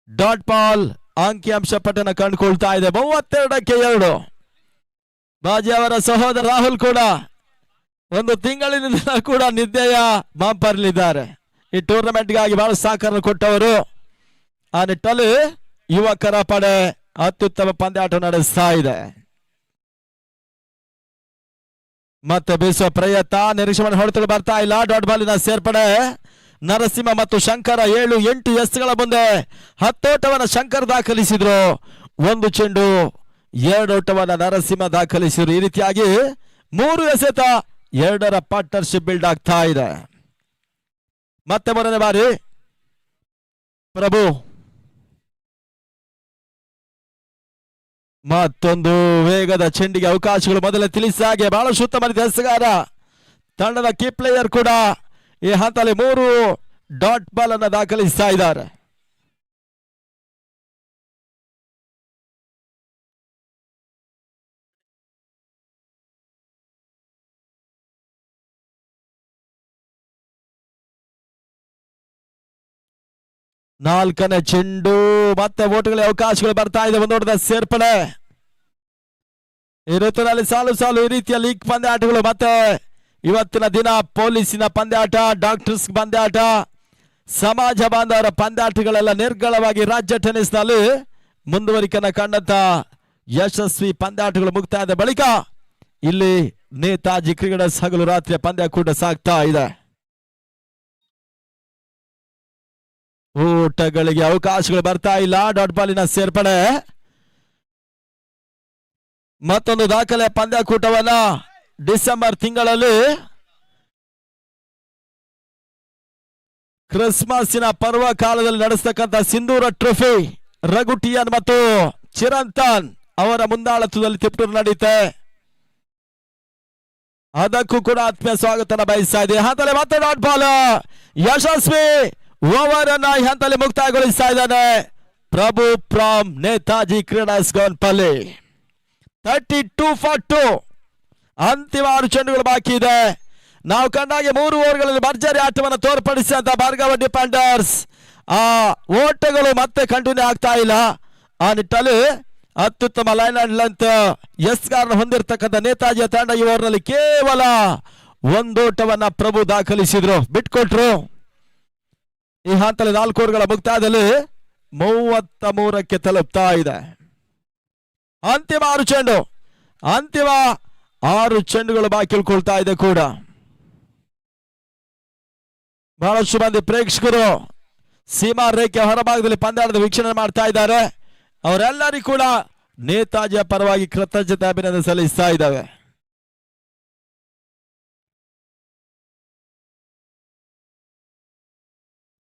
ಡಾಟ್ ಬಾಲ್, ಅಂಕಿಅಂಶ ಪಟ್ಟಣ ಕಂಡುಕೊಳ್ತಾ ಇದೆ. 32ಕ್ಕೆ 2. ಬಾಜಿ ಅವರ ಸಹೋದರ ರಾಹುಲ್ ಕೂಡ ಒಂದು ತಿಂಗಳಿನಿಂದ ಕೂಡ ನಿದ್ದೆಯ ಬಾಂಪರ್ಲಿದ್ದಾರೆ. ಈ ಟೂರ್ನಮೆಂಟ್ಗಾಗಿ ಬಹಳ ಸಹಕಾರ ಕೊಟ್ಟವರು. ಆ ನಿಟ್ಟಲ್ಲಿ ಯುವಕರ ಪಡೆ ಅತ್ಯುತ್ತಮ ಪಂದ್ಯಾಟ ನಡೆಸ್ತಾ ಇದೆ. ಮತ್ತೆ ಬೀಸುವ ಪ್ರಯತ್ನ, ನಿರೀಕ್ಷೆ ಹೊಡೆತಗಳು ಬರ್ತಾ ಇಲ್ಲ. ಡಾಟ್ ಬಾಲಿನ ಸೇರ್ಪಡೆ, ನರಸಿಂಹ ಮತ್ತು ಶಂಕರ 7-8 ಎಸ್ಗಳ ಮುಂದೆ 10 ಓಟವನ್ನು ಶಂಕರ್ ದಾಖಲಿಸಿದ್ರು. 1 ಚೆಂಡು 2 ಓಟವನ್ನು ನರಸಿಂಹ ದಾಖಲಿಸಿದ್ರು. ಈ ರೀತಿಯಾಗಿ 3 ಎಸೆತ 2ರ ಪಾರ್ಟ್ನರ್ಶಿಪ್ ಬಿಲ್ಡ್ ಆಗ್ತಾ ಇದೆ. ಮತ್ತೆ 3ನೇ ಬಾರಿ ಪ್ರಭು, ಮತ್ತೊಂದು ವೇಗದ ಚೆಂಡಿಗೆ ಅವಕಾಶಗಳು ಮೊದಲೇ ತಿಳಿಸಾಗೆ ಬಹಳಷ್ಟು ಉತ್ತಮ ರೀತಿಯ ಎಸೆಗಾರ ತಂಡದ ಕೀ ಪ್ಲೇಯರ್ ಕೂಡ ಈ ಹಂತದಲ್ಲಿ 3 ಡಾಟ್ ಬಾಲ್ ಅನ್ನು ದಾಖಲಿಸ್ತಾ ಇದ್ದಾರೆ. ನಾಲ್ಕನೇ ಚೆಂಡು, ಮತ್ತೆ ಓಟುಗಳಿಗೆ ಅವಕಾಶಗಳು ಬರ್ತಾ ಇದೆ. ಒಂದು ಓಟದ ಸೇರ್ಪಡೆ. ಈ ಋತುವಿನಲ್ಲಿ ಸಾಲು ಈ ರೀತಿಯ ಲೀಗ್ ಪಂದ್ಯಾಟಗಳು, ಮತ್ತೆ ಇವತ್ತಿನ ದಿನ ಪೊಲೀಸಿನ ಪಂದ್ಯಾಟ, ಡಾಕ್ಟರ್ಸ್ ಪಂದ್ಯಾಟ, ಸಮಾಜ ಬಾಂಧವರ ಪಂದ್ಯಾಟಗಳೆಲ್ಲ ನಿರ್ಗಳವಾಗಿ ರಾಜ್ಯ ಟೆನ್ನಿಸ್ ನಲ್ಲಿ ಮುಂದುವರಿಕೆಯನ್ನು ಕಂಡಂತ ಯಶಸ್ವಿ ಪಂದ್ಯಾಟಗಳು ಮುಕ್ತಾಯದ ಬಳಿಕ ಇಲ್ಲಿ ನೇತಾಜಿ ಕ್ರಿಕೆಟರ್ಸ್ ಹಗಲು ರಾತ್ರಿಯ ಪಂದ್ಯಾಕೂಟ ಸಾಗ್ತಾ ಇದೆ. ಊಟಗಳಿಗೆ ಅವಕಾಶಗಳು ಬರ್ತಾ ಇಲ್ಲ. ಡಾಟ್ ಬಾಲಿನ ಸೇರ್ಪಡೆ, ಮತ್ತೊಂದು ದಾಖಲೆ ಪಂದ್ಯಾಕೂಟವನ್ನ ಡಿಸೆಂಬರ್ ತಿಂಗಳಲ್ಲಿ ಕ್ರಿಸ್ಮಸ್ಸಿನ ಪರ್ವ ಕಾಲದಲ್ಲಿ ನಡೆಸತಕ್ಕಂಥ ಸಿಂಧೂರ ಟ್ರೋಫಿ ರಘುಟಿಯನ್ ಮತ್ತು ಚಿರಂತನ್ ಅವರ ಮುಂದಾಳತ್ವದಲ್ಲಿ ತಿಪ್ಟೂರು ನಡೆಯುತ್ತೆ. ಅದಕ್ಕೂ ಕೂಡ ಆತ್ಮೀಯ ಸ್ವಾಗತ ಬಯಸ್ತಾ ಇದೆ. ಹಂತಲ್ಲಿ ಮತ್ತೆ ಡಾಟ್ ಬಾಲ್, ಯಶಸ್ವಿ ಓವರ್ ಅನ್ನ ಈ ಹಂತದಲ್ಲಿ ಮುಕ್ತಾಯಗೊಳಿಸ್ತಾ ಇದ್ದಾನೆ ಪ್ರಭು ಫ್ರಾಮ್ ನೇತಾಜಿ ಕ್ರೀಡಾಸ್ ಗೋನ್ಪಲ್ಲಿ. 32 for 2. ಅಂತಿಮ 6 ಚೆಂಡುಗಳು ಬಾಕಿ ಇದೆ. ನಾವು ಕಂಡಾಗೆ 3 ಓವರ್ಗಳಲ್ಲಿ ಭರ್ಜರಿ ಆಟವನ್ನು ತೋರ್ಪಡಿಸಿದಂತ ಭಾರ್ಗವ ಡಿಪೆಂಡರ್ಸ್ ಆ ಓಟಗಳು ಮತ್ತೆ ಕಂಟಿನ್ಯೂ ಆಗ್ತಾ ಇಲ್ಲ. ಆ ನಿಟ್ಟಲ್ಲಿ ಅತ್ಯುತ್ತಮ ಲೈನ್ ಅಂಡ್ ಲೆಂತ್ ಎಸ್ಗಾರ್ ಹೊಂದಿರತಕ್ಕಂಥ ನೇತಾಜಿಯ ತಂಡ ಈ ಓವರ್ನಲ್ಲಿ ಕೇವಲ ಒಂದೋಟವನ್ನ ಪ್ರಭು ದಾಖಲಿಸಿದ್ರು, ಬಿಟ್ಕೊಟ್ರು. ಈ ಹಂತದಲ್ಲಿ 4 ಓವರ್ಗಳ ಮುಕ್ತಾಯದಲ್ಲಿ 33ಕ್ಕೆ ತಲುಪ್ತಾ ಇದೆ. ಅಂತಿಮ 6 ಚೆಂಡುಗಳು ಬಾಕಿ ಉಳ್ಕೊಳ್ತಾ ಇದೆ ಕೂಡ. ಬಹಳಷ್ಟು ಮಂದಿ ಪ್ರೇಕ್ಷಕರು ಸೀಮಾ ರೇಖೆ ಹೊರಭಾಗದಲ್ಲಿ ಪಂದ್ಯಾಟದ ವೀಕ್ಷಣೆ ಮಾಡ್ತಾ ಇದ್ದಾರೆ. ಅವರೆಲ್ಲರಿಗೂ ಕೂಡ ನೇತಾಜಿಯ ಪರವಾಗಿ ಕೃತಜ್ಞತೆ ಅಭಿನಂದನೆ ಸಲ್ಲಿಸ್ತಾ ಇದ್ದಾವೆ.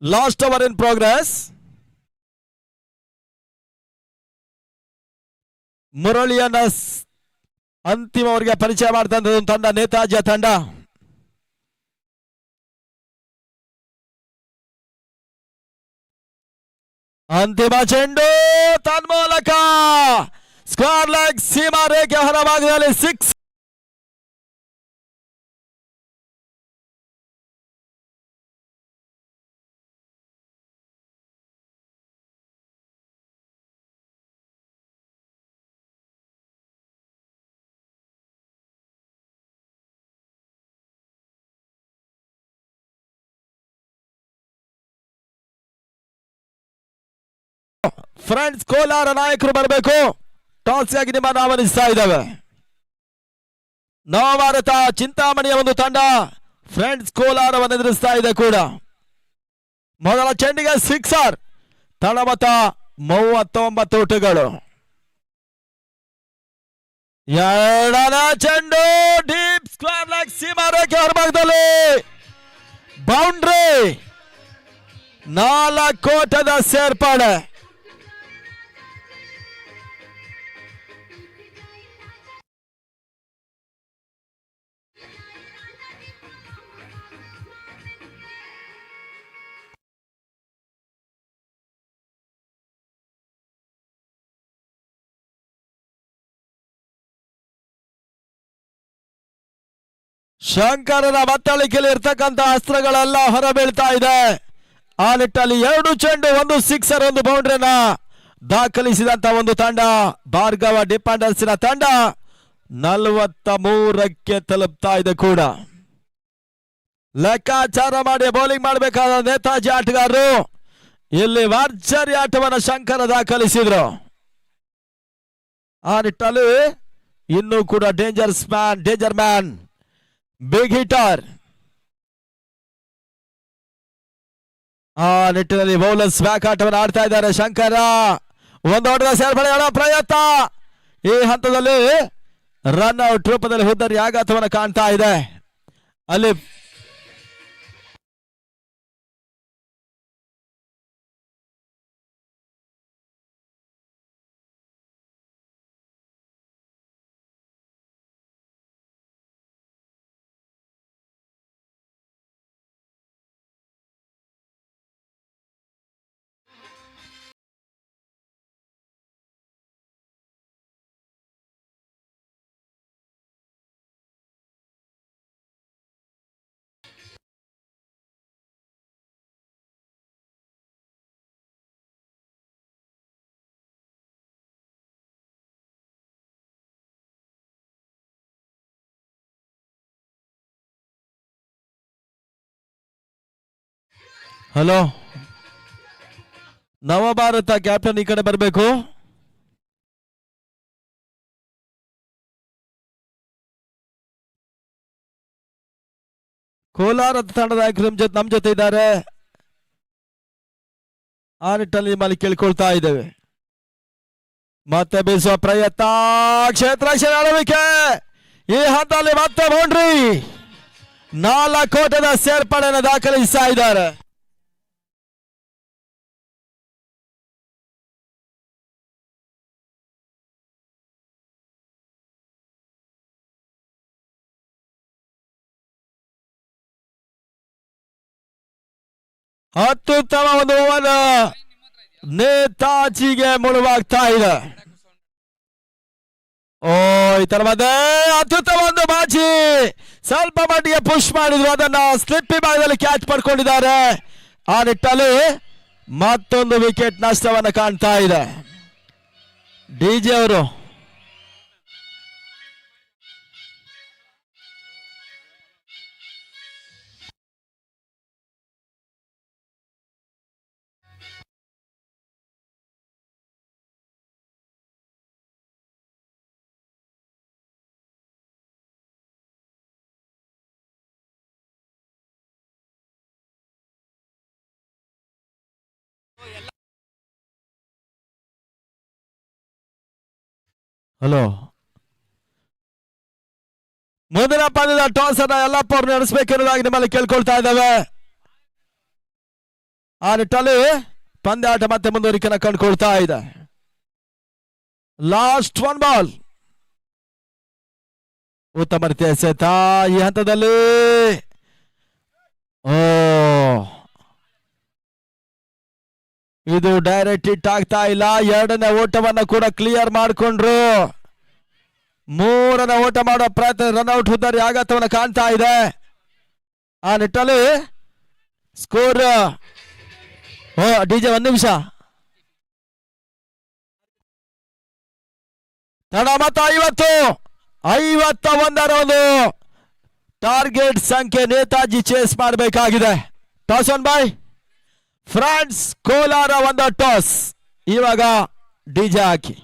Last over in progress. ಮುರಳಿಯನ್ನ ಅಂತಿಮ ಅವರಿಗೆ ಪರಿಚಯ ಮಾಡ್ತಾ ತಂಡ ನೇತಾಜಿಯ ತಂಡ. ಅಂತಿಮ ಚೆಂಡು ತನ್ಮೂಲಕ ಸ್ಕ್ವೇರ್ ಲೆಗ್ ಸೀಮಾ ರೇಖೆ ಹೊರಭಾಗದಲ್ಲಿ 6. ಫ್ರೆಂಡ್ಸ್, ಕೋಲಾರ ನಾಯಕರು ಬರಬೇಕು. ಟಾಸ್ ಆಗಿ ನಿಮ್ಮನ್ನು ಆಹ್ವಾನಿಸ್ತಾ ಇದ್ದಾವೆ. ನವಭಾರತ ಚಿಂತಾಮಣಿಯ ಒಂದು ತಂಡ ಫ್ರೆಂಡ್ಸ್ ಕೋಲಾರವನ್ನು ಎದುರಿಸ್ತಾ ಇದೆ ಕೂಡ. ಮೊದಲ ಚೆಂಡಿಗೆ 6 ತಳಮತ 39 ಓಟಗಳು. ಎರಡನೇ ಚೆಂಡು ಡೀಪ್ ಸ್ಕ್ವೇರ್ ಲೆಗ್ ಸೀಮಾ ರೇಖೆ ಹೊರಭಾಗದಲ್ಲಿ ಬೌಂಡ್ರಿ. 4 ಓಟದ ಸೇರ್ಪಡೆ. ಶಂಕರನ ಬತ್ತಳಿಕೆಯಲ್ಲಿ ಇರ್ತಕ್ಕಂಥ ಅಸ್ತ್ರಗಳೆಲ್ಲ ಹೊರಬೀಳ್ತಾ ಇದೆ. ಆ ನಿಟ್ಟಲ್ಲಿ 2 ಚೆಂಡು, 1 ಸಿಕ್ಸರ್, 1 ಬೌಂಡ್ರಿನ ದಾಖಲಿಸಿದಂತ ಒಂದು ತಂಡ ಭಾರ್ಗವ ಡಿಪೆಂಡರ್ಸಿನ ತಂಡ 43ಕ್ಕೆ ತಲುಪ್ತಾ ಇದೆ ಕೂಡ. ಲೆಕ್ಕಾಚಾರ ಮಾಡಿ ಬೌಲಿಂಗ್ ಮಾಡಬೇಕಾದ ನೇತಾಜಿ ಆಟಗಾರರು ಇಲ್ಲಿ ಭರ್ಜರಿ ಆಟವನ್ನು ಶಂಕರ ದಾಖಲಿಸಿದ್ರು. ಆ ನಿಟ್ಟಲ್ಲಿ ಇನ್ನೂ ಕೂಡ ಡೇಂಜರ್ ಮ್ಯಾನ್ ಬಿಗ್ ಹಿಟರ್. ಆ ನಿಟ್ಟಿನಲ್ಲಿ ಬೌಲರ್ಸ್ ಬ್ಯಾಕ್ ಆಟವನ್ನು ಆಡ್ತಾ ಇದ್ದಾರೆ. ಶಂಕರ ಒಂದು ಓಟದ ಸೇರ್ಪಡೆಗಳ ಪ್ರಯತ್ನ. ಈ ಹಂತದಲ್ಲಿ ರನ್ ಔಟ್ ರೂಪದಲ್ಲಿ ಹುದ್ದರಿ ಆಘಾತವನ್ನು ಕಾಣ್ತಾ ಇದೆ. ಅಲ್ಲಿ ಹಲೋ, ನವಭಾರತ ಕ್ಯಾಪ್ಟನ್ ಈ ಕಡೆ ಬರಬೇಕು. ಕೋಲಾರ ತಂಡದ ನಾಯಕರು ನಮ್ಮ ಜೊತೆ ಇದ್ದಾರೆ. ಆ ನಿಟ್ಟಲ್ಲಿ ನಿಮ್ಮಲ್ಲಿ ಕೇಳ್ಕೊಳ್ತಾ ಇದ್ದೇವೆ. ಮತ್ತೆ ಬೀಸುವ ಪ್ರಯತ್ನ, ಕ್ಷೇತ್ರ ಆಳ್ವಿಕೆ. ಈ ಹಂತದಲ್ಲಿ ಮತ್ತೆ ಬೌಂಡ್ರಿ. 4 ಓಟದ ಸೇರ್ಪಡೆಯನ್ನು ದಾಖಲಿಸ್ತಾ ಇದ್ದಾರೆ. ಅತ್ಯುತ್ತಮ ಒಂದು ಓವರ್ ನೇತಾಜಿಗೆ ಮುಳುವಾಗ್ತಾ ಇದೆ. ಈ ತರ ಮಧ್ಯೆ ಅತ್ಯುತ್ತಮ ಒಂದು ಬಾಜಿ, ಸ್ವಲ್ಪ ಮಟ್ಟಿಗೆ ಪುಷ್ ಮಾಡಿದ್ರು, ಅದನ್ನ ಸ್ಲಿಪ್ ಭಾಗದಲ್ಲಿ ಕ್ಯಾಚ್ ಪಡ್ಕೊಂಡಿದ್ದಾರೆ. ಆ ನಿಟ್ಟಲ್ಲಿ ಮತ್ತೊಂದು ವಿಕೆಟ್ ನಷ್ಟವನ್ನು ಕಾಣ್ತಾ ಇದೆ. ಡಿಜೆ ಅವರು ಹಲೋ, ಮುಂದಿನ ಪಂದ್ಯದ ಟಾಸ್ ಅನ್ನ ಯಲ್ಲಪ್ಪ ಅವರು ನಡೆಸಬೇಕೆನ್ನುವುದಾಗಿ ನಿಮ್ಮಲ್ಲಿ ಕೇಳ್ಕೊಳ್ತಾ ಇದ್ದಾವೆ. ಆ ನಿಟ್ಟಲ್ಲಿ ಪಂದ್ಯಾಟ ಮತ್ತೆ ಮುಂದುವರಿಕೆಯನ್ನು ಕಂಡುಕೊಳ್ತಾ ಇದೆ. Last one ball. ಉತ್ತಮ ರೀತಿಯ ಎಸೆತ ಈ ಹಂತದಲ್ಲಿ. ಓ, ಇದು ಡೈರೆಕ್ಟ್ ಹಿಟ್ ಆಗ್ತಾ ಇಲ್ಲ. ಎರಡನೇ ಓಟವನ್ನ ಕೂಡ ಕ್ಲಿಯರ್ ಮಾಡಿಕೊಂಡ್ರು. ಮೂರನೇ ಓಟ ಮಾಡುವ ಪ್ರಯತ್ನ, ರನ್ಔಟ್ ಹುದ್ದಾರಿ ಆಘಾತವನ್ನು ಕಾಣ್ತಾ ಇದೆ. ಆ ನಿಟ್ಟಲ್ಲಿ ಸ್ಕೋರ್ ಡಿಜೆ 1 ನಿಮಿಷ ತಡ. ಮತ್ತ 51ರ ಒಂದು ಟಾರ್ಗೆಟ್ ಸಂಖ್ಯೆ ನೇತಾಜಿ ಚೇಸ್ ಮಾಡಬೇಕಾಗಿದೆ. Toss on by France. Kolar ಒಂದು ಟಾಸ್. ಇವಾಗ ಡಿಜೆ ಹಾಕಿ.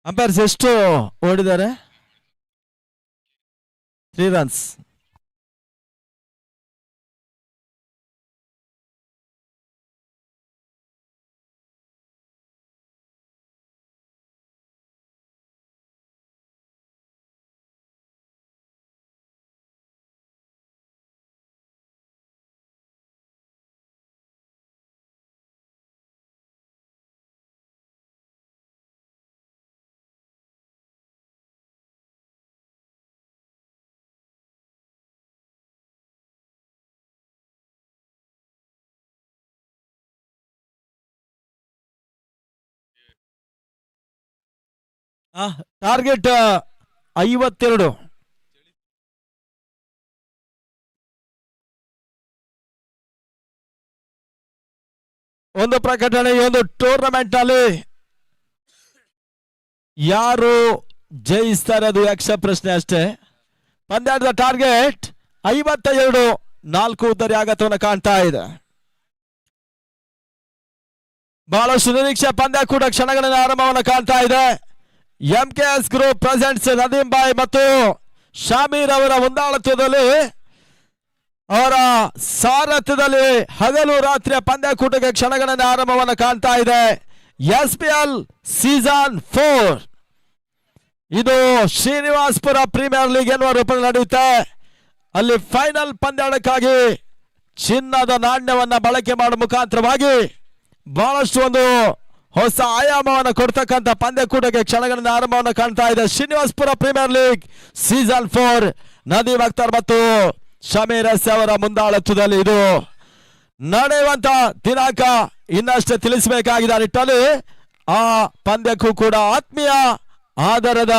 ಅಂಪೈರ್ಸ್ ಎಷ್ಟು ಓಡಿದ್ದಾರೆ? 3 ರನ್ಸ್. ಟಾರ್ಗೆಟ್ 52. ಒಂದು ಪ್ರಕಟಣೆ, ಈ ಒಂದು ಟೂರ್ನಮೆಂಟ್ ನಲ್ಲಿ ಯಾರು ಜಯಿಸ್ತಾರೆ ಅದು ಯಕ್ಷ ಪ್ರಶ್ನೆ ಅಷ್ಟೇ. ಪಂದ್ಯದ ಟಾರ್ಗೆಟ್ 52. 4 ಉದ್ದರಿ ಆಘಾತವನ್ನು ಕಾಣ್ತಾ ಇದೆ. ಬಹಳಷ್ಟು ನಿರೀಕ್ಷೆ ಪಂದ್ಯ ಕೂಡ ಕ್ಷಣಗಳ ಆರಂಭವನ್ನು ಕಾಣ್ತಾ ಇದೆ. MKS ಗ್ರೂಪ್ ಪ್ರೆಸೆಂಟ್ಸ್ ನದೀಂ ಬಾಯ್ ಮತ್ತು ಶಾಮೀರ್ ಅವರ ಮುಂದಾಳತ್ವದಲ್ಲಿ, ಅವರ ಸಾರಥ್ಯದಲ್ಲಿ ಹಗಲು ರಾತ್ರಿಯ ಪಂದ್ಯಕೂಟಕ್ಕೆ ಕ್ಷಣಗಣನೆ ಆರಂಭವನ್ನು ಕಾಣ್ತಾ ಇದೆ. SPL ಸೀಸನ್ 4 ಇದು ಶ್ರೀನಿವಾಸ್ಪುರ ಪ್ರೀಮಿಯರ್ ಲೀಗ್ ಎನ್ನುವ ರೂಪದಲ್ಲಿ ನಡೆಯುತ್ತೆ. ಅಲ್ಲಿ ಫೈನಲ್ ಪಂದ್ಯಾಟಕ್ಕಾಗಿ ಚಿನ್ನದ ನಾಣ್ಯವನ್ನ ಬಳಕೆ ಮಾಡುವ ಮುಖಾಂತರವಾಗಿ ಬಹಳಷ್ಟು ಒಂದು ಹೊಸ ಆಯಾಮವನ್ನು ಕೊಡ್ತಕ್ಕಂಥ ಪಂದ್ಯಕೂಟಕ್ಕೆ ಕ್ಷಣಗಣನೆ ಆರಂಭವನ್ನು ಕಾಣ್ತಾ ಇದೆ. Srinivaspura premier league season 4 Nadeem Akhtar ಮತ್ತು ಶಮೀರ್ ಎಸ್ ಅವರ ಮುಂದಾಳತ್ವದಲ್ಲಿ ಇದು ನಡೆಯುವಂತ ದಿನಾಂಕ ಇನ್ನಷ್ಟೇ ತಿಳಿಸಬೇಕಾಗಿದೆ. ನಿಟ್ಟಲ್ಲಿ ಆ ಪಂದ್ಯಕ್ಕೂ ಕೂಡ ಆತ್ಮೀಯ ಆಧಾರದ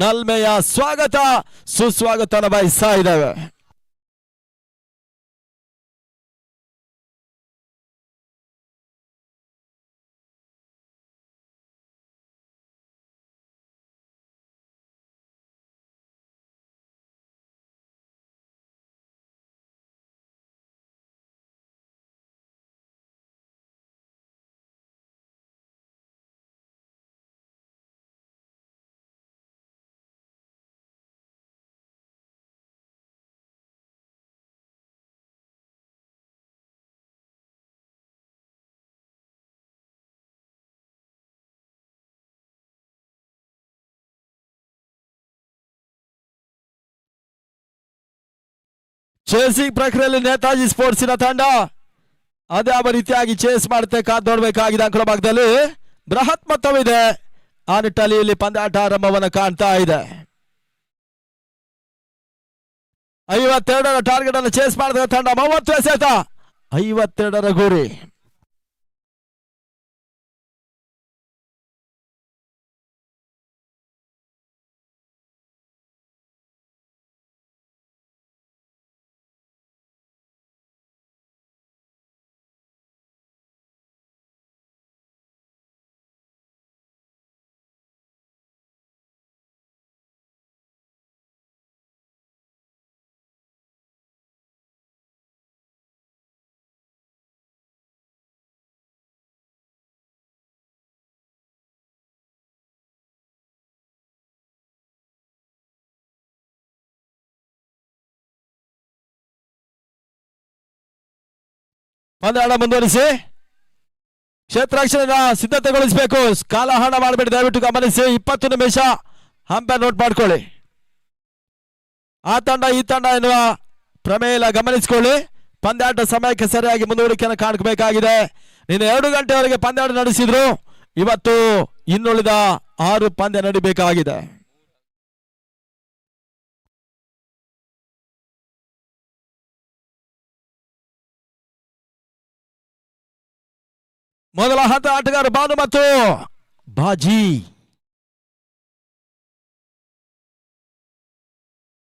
ನಲ್ಮೆಯ ಸ್ವಾಗತ ಸುಸ್ವಾಗತವನ್ನು ಬಯಸ್ತಾ ಇದ್ದೇವೆ. ಚೇಸಿಂಗ್ ಪ್ರಕ್ರಿಯೆಯಲ್ಲಿ ನೇತಾಜಿ ಸ್ಪೋರ್ಟ್ಸಿನ ತಂಡ ಅದೇ ಯಾವ ರೀತಿಯಾಗಿ ಚೇಸ್ ಮಾಡುತ್ತೆ ಕಾದ್ ನೋಡಬೇಕಾಗಿದೆ. ಅಂಕಣ ಭಾಗದಲ್ಲಿ ಬೃಹತ್ ಮೊತ್ತವಿದೆ. ಆ ನಿಟ್ಟಲ್ಲಿ ಇಲ್ಲಿ ಪಂದ್ಯಾಟ ಆರಂಭವನ್ನು ಕಾಣ್ತಾ ಇದೆ. 52ರ ಟಾರ್ಗೆಟ್ ಅನ್ನು ಚೇಸ್ ಮಾಡಿದ ತಂಡ 30 ಎಸೆತ, 52ರ ಗುರಿ. ಪಂದ್ಯಾಟ ಮುಂದುವರಿಸಿ ಕ್ಷೇತ್ರಾಕ್ಷರ ಸಿದ್ಧತೆಗೊಳಿಸಬೇಕು. ಕಾಲಹರಣ ಮಾಡಬೇಡಿ, ದಯವಿಟ್ಟು ಗಮನಿಸಿ. 20 ನಿಮಿಷ ಅಂಪೈರ್ ನೋಟ್ ಮಾಡ್ಕೊಳ್ಳಿ. ಆ ತಂಡ ಈ ತಂಡ ಎನ್ನುವ ಪ್ರಮೇಯ ಇಲ್ಲ, ಗಮನಿಸಿಕೊಳ್ಳಿ. ಪಂದ್ಯಾಟ ಸಮಯಕ್ಕೆ ಸರಿಯಾಗಿ ಮುಂದುವರಿಕೆಯನ್ನು ಕಾಣಬೇಕಾಗಿದೆ. ನಿನ್ನೆ 2 ಗಂಟೆವರೆಗೆ ಪಂದ್ಯಾಟ ನಡೆಸಿದ್ರು. ಇವತ್ತು ಇನ್ನುಳಿದ 6 ಪಂದ್ಯ ನಡಿಬೇಕಾಗಿದೆ. ಮೊದಲ ಹಂತ ಆಟಗಾರ ಬಾನು ಮತ್ತು ಬಾಜಿ.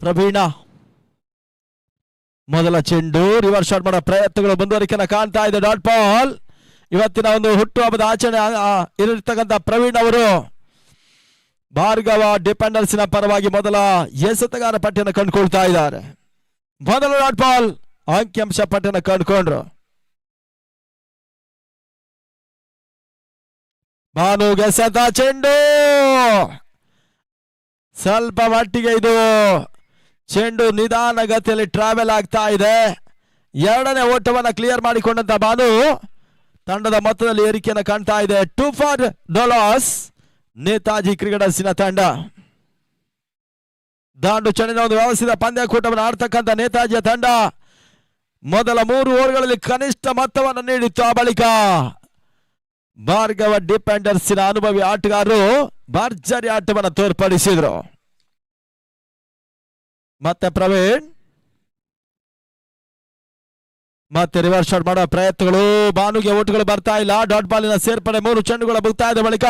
ಪ್ರವೀಣ ಮೊದಲ ಚೆಂಡು, ರಿವರ್ಸ್ ಶಾಟ್ ಮಾಡೋ ಪ್ರಯತ್ನಗಳು ಮುಂದುವರಿಕೆಯನ್ನು ಕಾಣ್ತಾ ಇದೆ. Dot ball. ಇವತ್ತಿನ ಒಂದು ಹುಟ್ಟುಹಬ್ಬದ ಆಚರಣೆ ಇರತಕ್ಕಂಥ ಪ್ರವೀಣ್ ಅವರು ಭಾರ್ಗವ ಡಿಪೆಂಡರ್ಸಿನ ಪರವಾಗಿ ಮೊದಲ ಎಸೆತಗಾರ ಪಟ್ಟಿಯನ್ನು ಕಂಡುಕೊಳ್ತಾ ಇದ್ದಾರೆ. ಮೊದಲ ಡಾಟ್ ಬಾಲ್, ಅಂಕಿಅಂಶ ಪಟ್ಟಿಯನ್ನು ಕಂಡುಕೊಂಡ್ರು. ಭಾನುಗೆ ಎಸೆತ ಚೆಂಡು, ಸ್ವಲ್ಪ ಮಟ್ಟಿಗೆ ಇದು ಚೆಂಡು ನಿಧಾನಗತಿಯಲ್ಲಿ ಟ್ರಾವೆಲ್ ಆಗ್ತಾ ಇದೆ. 2ನೇ ಓಟವನ್ನು ಕ್ಲಿಯರ್ ಮಾಡಿಕೊಂಡಂತ ಭಾನು ತಂಡದ ಮೊತ್ತದಲ್ಲಿ ಏರಿಕೆಯನ್ನು ಕಾಣ್ತಾ ಇದೆ. 2 ಫಾರ್ ನೋ ಲಾಸ್ ನೇತಾಜಿ ಕ್ರಿಕೆಟರ್ಸಿನ ತಂಡ. ದಾಂಡು ಚೆಂಡಿನ ಒಂದು ವ್ಯವಸ್ಥಿತ ಪಂದ್ಯಕೂಟವನ್ನು ಆಡ್ತಕ್ಕಂಥ ನೇತಾಜಿಯ ತಂಡ ಮೊದಲ 3 ಓವರ್ಗಳಲ್ಲಿ ಕನಿಷ್ಠ ಮೊತ್ತವನ್ನು ನೀಡಿತ್ತು. ಆ ಬಳಿಕ ಭಾರ್ಗವ ಡಿಪೆಂಡರ್ಸಿನ ಅನುಭವಿ ಆಟಗಾರರು ಭರ್ಜರಿ ಆಟವನ್ನು ತೋರ್ಪಡಿಸಿದ್ರು. ಮತ್ತೆ ಪ್ರವೀಣ್ ಮತ್ತೆ ರಿವರ್ಸ್ ಶಾಟ್ ಮಾಡೋ ಪ್ರಯತ್ನಗಳು. ಭಾನುಗೆ ಓಟುಗಳು ಬರ್ತಾ ಇಲ್ಲ. ಡಾಟ್ ಬಾಲಿನ ಸೇರ್ಪಡೆ 3 ಚೆಂಡುಗಳ ಮುಕ್ತಾಯದ ಬಳಿಕ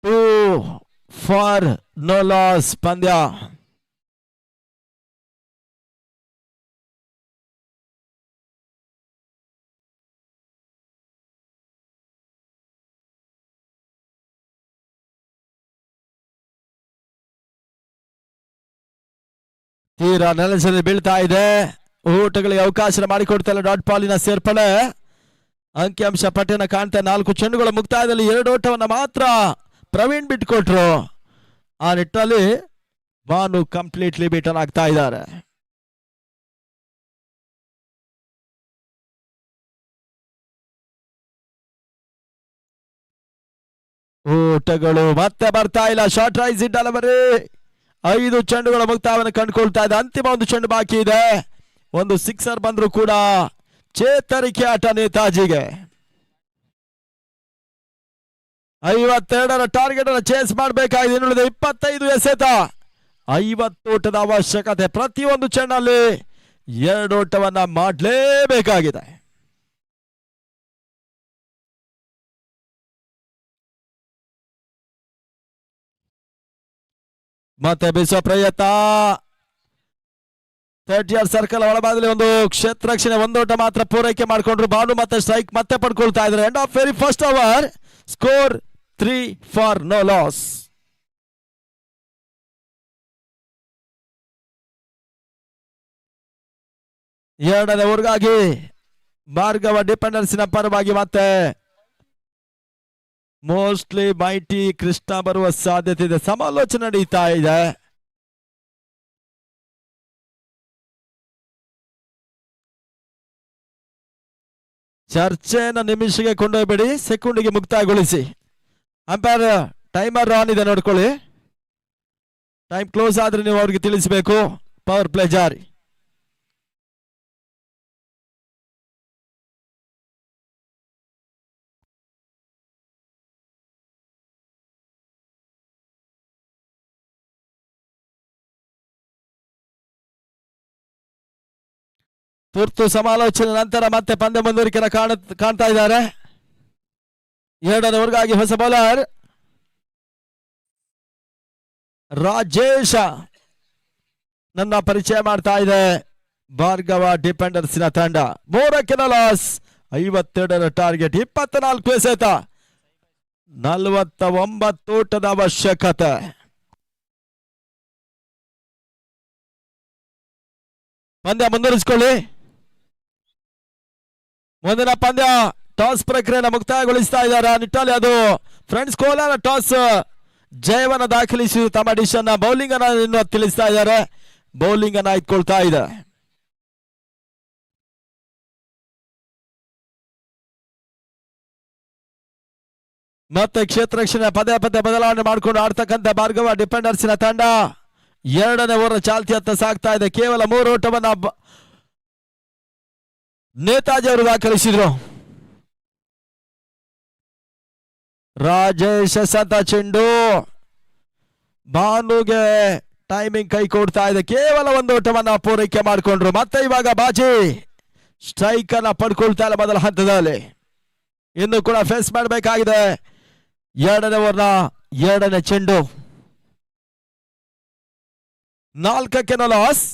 2 ಫಾರ್ ನೋ ಲಾಸ್ ಪಂದ್ಯ. ತೀರಾ ನೆಲಸಲ್ಲಿ ಬೀಳ್ತಾ ಇದೆ. ಊಟಗಳಿಗೆ ಅವಕಾಶ ಮಾಡಿಕೊಡ್ತಾ ಇಲ್ಲ. ಡಾಟ್ ಬಾಲಿನ ಸೇರ್ಪಡೆ. ಅಂಕಿಅಂಶ ಪಟ್ಟಿಯನ್ನು ಕಾಣ್ತಾ 4 ಚೆಂಡುಗಳ ಮುಕ್ತಾಯದಲ್ಲಿ 2 ಓಟವನ್ನು ಮಾತ್ರ ಪ್ರವೀಣ್ ಬಿಟ್ಕೊಟ್ರು. ಆ ನಿಟ್ಟಲ್ಲಿ ಭಾನು ಕಂಪ್ಲೀಟ್ಲಿ ಬೀಟನ್ ಆಗ್ತಾ ಇದ್ದಾರೆ. ಊಟಗಳು ಮತ್ತೆ ಬರ್ತಾ ಇಲ್ಲ. Short rise delivery. 5 ಚೆಂಡುಗಳ ಮುಕ್ತಾಯವನ್ನು ಕಂಡುಕೊಳ್ತಾ ಇದೆ. ಅಂತಿಮ ಒಂದು ಚೆಂಡು ಬಾಕಿ ಇದೆ. ಒಂದು 6 ಬಂದ್ರು ಕೂಡ ಚೇತರಿಕೆ ಆಟ ನೇತಾಜಿಗೆ. 52ರ ಟಾರ್ಗೆಟ್ ಅನ್ನು ಚೇಸ್ ಮಾಡಬೇಕಾಗಿದೆ. ಇನ್ನುಳಿದ 25 ಎಸೆತ, 50 ಓಟದ ಅವಶ್ಯಕತೆ. ಪ್ರತಿಯೊಂದು ಚೆಂಡಲ್ಲಿ 2 ಓಟವನ್ನ ಮಾಡಲೇಬೇಕಾಗಿದೆ. ಮತ್ತೆ ಬೀಸುವ ಪ್ರಯತ್ನ. 30 ಸರ್ಕಲ್ ಒಳಭಾಗದಲ್ಲಿ ಒಂದು ಕ್ಷೇತ್ರಕ್ಷಣೆ 1 ಓಟ ಮಾತ್ರ ಪೂರೈಕೆ ಮಾಡಿಕೊಂಡ್ರು. ಭಾನು ಮತ್ತೆ ಸ್ಟ್ರೈಕ್ ಮತ್ತೆ ಪಡ್ಕೊಳ್ತಾ ಇದ್ದಾರೆ. End of very first over. Score 3 for no loss. ಎರಡನೇ ಓವರ್ಗಾಗಿ ಭಾರ್ಗವ ಡಿಪೆಂಡರ್ಸಿನ ಪರವಾಗಿ ಮತ್ತೆ ಮೋಸ್ಟ್ಲಿ ಮೈಟಿ ಕೃಷ್ಣ ಬರುವ ಸಾಧ್ಯತೆ ಇದೆ. ಸಮಾಲೋಚನೆ ನಡೀತಾ ಇದೆ. ಚರ್ಚೆಯನ್ನು ನಿಮಿಷಕ್ಕೆ ಕೊಂಡೊಯ್ಬೇಡಿ, ಸೆಕೆಂಡಿಗೆ ಮುಕ್ತಾಯಗೊಳಿಸಿ. ಅಂಪೈರ್ ಟೈಮರ್ ಆನ್ ಇದೆ, ನೋಡ್ಕೊಳ್ಳಿ. ಟೈಮ್ ಕ್ಲೋಸ್ ಆದ್ರೆ ನೀವು ಅವ್ರಿಗೆ ತಿಳಿಸಬೇಕು. ಪವರ್ ಪ್ಲೇ ಜಾರಿ. ತುರ್ತು ಸಮಾಲೋಚನೆ ನಂತರ ಮತ್ತೆ ಪಂದ್ಯ ಮುಂದುವರಿಕೆಯನ್ನು ಕಾಣ್ತಾ ಇದ್ದಾರೆ. ಎರಡನೇ ಓವರ್ಗಾಗಿ ಹೊಸ ಬೌಲರ್ ರಾಜೇಶ ನನ್ನ ಪರಿಚಯ ಮಾಡ್ತಾ ಇದೆ. ಭಾರ್ಗವ ಡಿಪೆಂಡರ್ಸಿನ ತಂಡ 3 ಲಾಸ್, 52 ಟಾರ್ಗೆಟ್, 24 ಎಸೆತ, 49 ಓಟದ ಅವಶ್ಯಕತೆ. ಪಂದ್ಯ ಮುಂದುವರಿಸಿಕೊಳ್ಳಿ. ಮುಂದಿನ ಪಂದ್ಯ ಟಾಸ್ ಪ್ರಕ್ರಿಯೆಯನ್ನು ಮುಕ್ತಾಯಗೊಳಿಸ್ತಾ ಇದ್ದಾರೆ. ನಿಟ್ಟಲ್ಲಿ ಅದು ಫ್ರೆಂಡ್ಸ್ ಕೋಲಾರ ಟಾಸ್ ಜಯವನ್ನು ದಾಖಲಿಸಿ ತಮ್ಮ ಡಿಶನ್ ಬೌಲಿಂಗ್ ಅನ್ನು ತಿಳಿಸ್ತಾ ಇದ್ದಾರೆ. ಬೌಲಿಂಗ್ ಅನ್ನು ಇಟ್ಕೊಳ್ತಾ ಇದೆ. ಮತ್ತೆ ಕ್ಷೇತ್ರ ರಕ್ಷಣೆ ಪದೇ ಬದಲಾವಣೆ ಮಾಡಿಕೊಂಡು ಆಡ್ತಕ್ಕಂಥ ಭಾರ್ಗವ ಡಿಪೆಂಡರ್ಸಿನ ತಂಡ ಎರಡನೇ ಓವರ್ ಚಾಲ್ತಿಯತ್ತ ಸಾಗ್ತಾ ಇದೆ. ಕೇವಲ 3 ಓಟವನ್ನ ನೇತಾಜಿ ಅವರು ದಾಖಲಿಸಿದ್ರು. ರಾಜೇಶ್ ಸತ ಚೆಂಡು ಭಾನುಗೆ ಟೈಮಿಂಗ್ ಕೈ ಕೊಡ್ತಾ ಇದೆ. ಕೇವಲ 1 ಓಟವನ್ನ ಪೂರೈಕೆ ಮಾಡಿಕೊಂಡ್ರು. ಮತ್ತೆ ಇವಾಗ ಬಾಜಿ ಸ್ಟ್ರೈಕ್ ಅನ್ನ ಪಡ್ಕೊಳ್ತಾ ಇಲ್ಲ ಮೊದಲ ಹಂತದಲ್ಲಿ. ಇನ್ನು ಕೂಡ ಫೇಸ್ ಮಾಡಬೇಕಾಗಿದೆ ಎರಡನೇ ಓವರ್ನ ಎರಡನೇ ಚೆಂಡು. 4 ಲಾಸ್.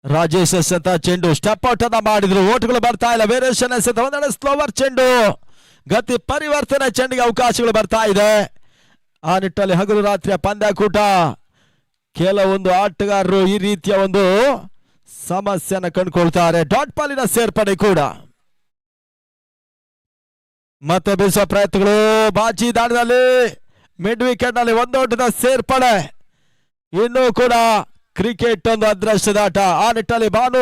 ರಾಜೇಶ್ ಸತ ಚೆಂಡು ಸ್ಟೆಪ್ ಔಟ್ ಅನ್ನ ಮಾಡಿದ್ರು. ಓಟ್ಗಳು ಬರ್ತಾ ಇಲ್ಲ. ವೇರಿಯೇಷನ್ ಎಸೆತ ಒಂದೆಡೆ ಸ್ಲೋವರ್ ಚೆಂಡು, ಗತಿ ಪರಿವರ್ತನೆ ಚೆಂಡಿಗೆ ಅವಕಾಶಗಳು ಬರ್ತಾ ಇದೆ. ಆ ನಿಟ್ಟಲ್ಲಿ ಹಗಲು ರಾತ್ರಿಯ ಪಂದ್ಯಾಕೂಟ. ಕೆಲವೊಂದು ಆಟಗಾರರು ಈ ರೀತಿಯ ಒಂದು ಸಮಸ್ಯೆಯನ್ನು ಕಂಡುಕೊಳ್ತಾರೆ. ಡಾಟ್ ಬಾಲಿನ ಸೇರ್ಪಡೆ ಕೂಡ. ಮತ್ತೆ ಬೀಸುವ ಪ್ರಯತ್ನಗಳು. ಬಾಜಿ ದಾಳಿನಲ್ಲಿ ಮಿಡ್ ವಿಕೆಟ್ ನಲ್ಲಿ 1 ಓಟದ ಸೇರ್ಪಡೆ. ಇನ್ನೂ ಕೂಡ ಕ್ರಿಕೆಟ್ ಒಂದು ಅದೃಷ್ಟದ ಆಟ. ಆ ನಿಟ್ಟಲ್ಲಿ ಭಾನು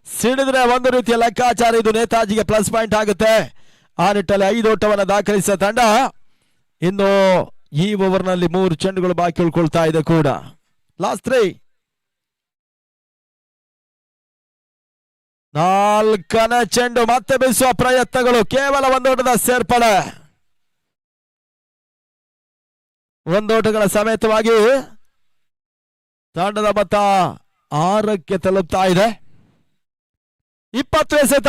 ಸಿಡಿದ್ರೆ ಒಂದು ರೀತಿಯ ಲೆಕ್ಕಾಚಾರ. ಇದು ನೇತಾಜಿಗೆ ಪ್ಲಸ್ ಪಾಯಿಂಟ್ ಆಗುತ್ತೆ. ಆ ನಿಟ್ಟಲ್ಲಿ 5 ಓಟವನ್ನು ದಾಖಲಿಸಿದ ತಂಡ ಇನ್ನು ಈ ಓವರ್ನಲ್ಲಿ 3 ಚೆಂಡುಗಳು ಬಾಕಿ ಉಳ್ಕೊಳ್ತಾ ಇದೆ ಕೂಡ. ಲಾಸ್ಟ್ 3. 4ನೇ ಚೆಂಡು. ಮತ್ತೆ ಬೀಸುವ ಪ್ರಯತ್ನಗಳು. ಕೇವಲ 1 ಓಟದ ಸೇರ್ಪಡೆ. 1 ಓಟಗಳ ಸಮೇತವಾಗಿ ತಂಡದ ಮೊತ್ತ 6ಕ್ಕೆ ತಲುಪ್ತಾ ಇದೆ. 20 ಎಸೆತ,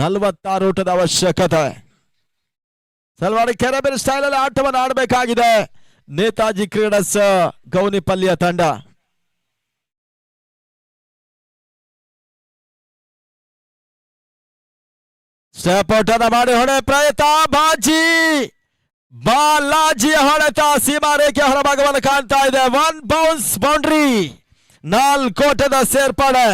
46 ಓಟದ ಅವಶ್ಯಕತೆ. ಸಲ್ವಾಡಿ ಕೆರೆಬೇರು ಸ್ಟೈಲ್ ಅಲ್ಲಿ ಆಟವನ್ನು ಆಡಬೇಕಾಗಿದೆ ನೇತಾಜಿ ಕ್ರೀಡಸ್ ಗೌನಿಪಲ್ಲಿಯ ತಂಡ. ಸ್ಟೆಪ್ ಔಟ್ ಅನ್ನ ಮಾಡಿ ಹೊಡೆ ಪ್ರಯತ್ನ. ಬಾಲಾಜಿಯ ಹೊಡೆತ ಸೀಮಾ ರೇಖೆ ಹೊರಭಾಗವನ್ನು ಕಾಣ್ತಾ ಇದೆ. 1 ಬೌನ್ಸ್ ಬೌಂಡ್ರಿ, 4 ಓಟದ ಸೇರ್ಪಡೆ.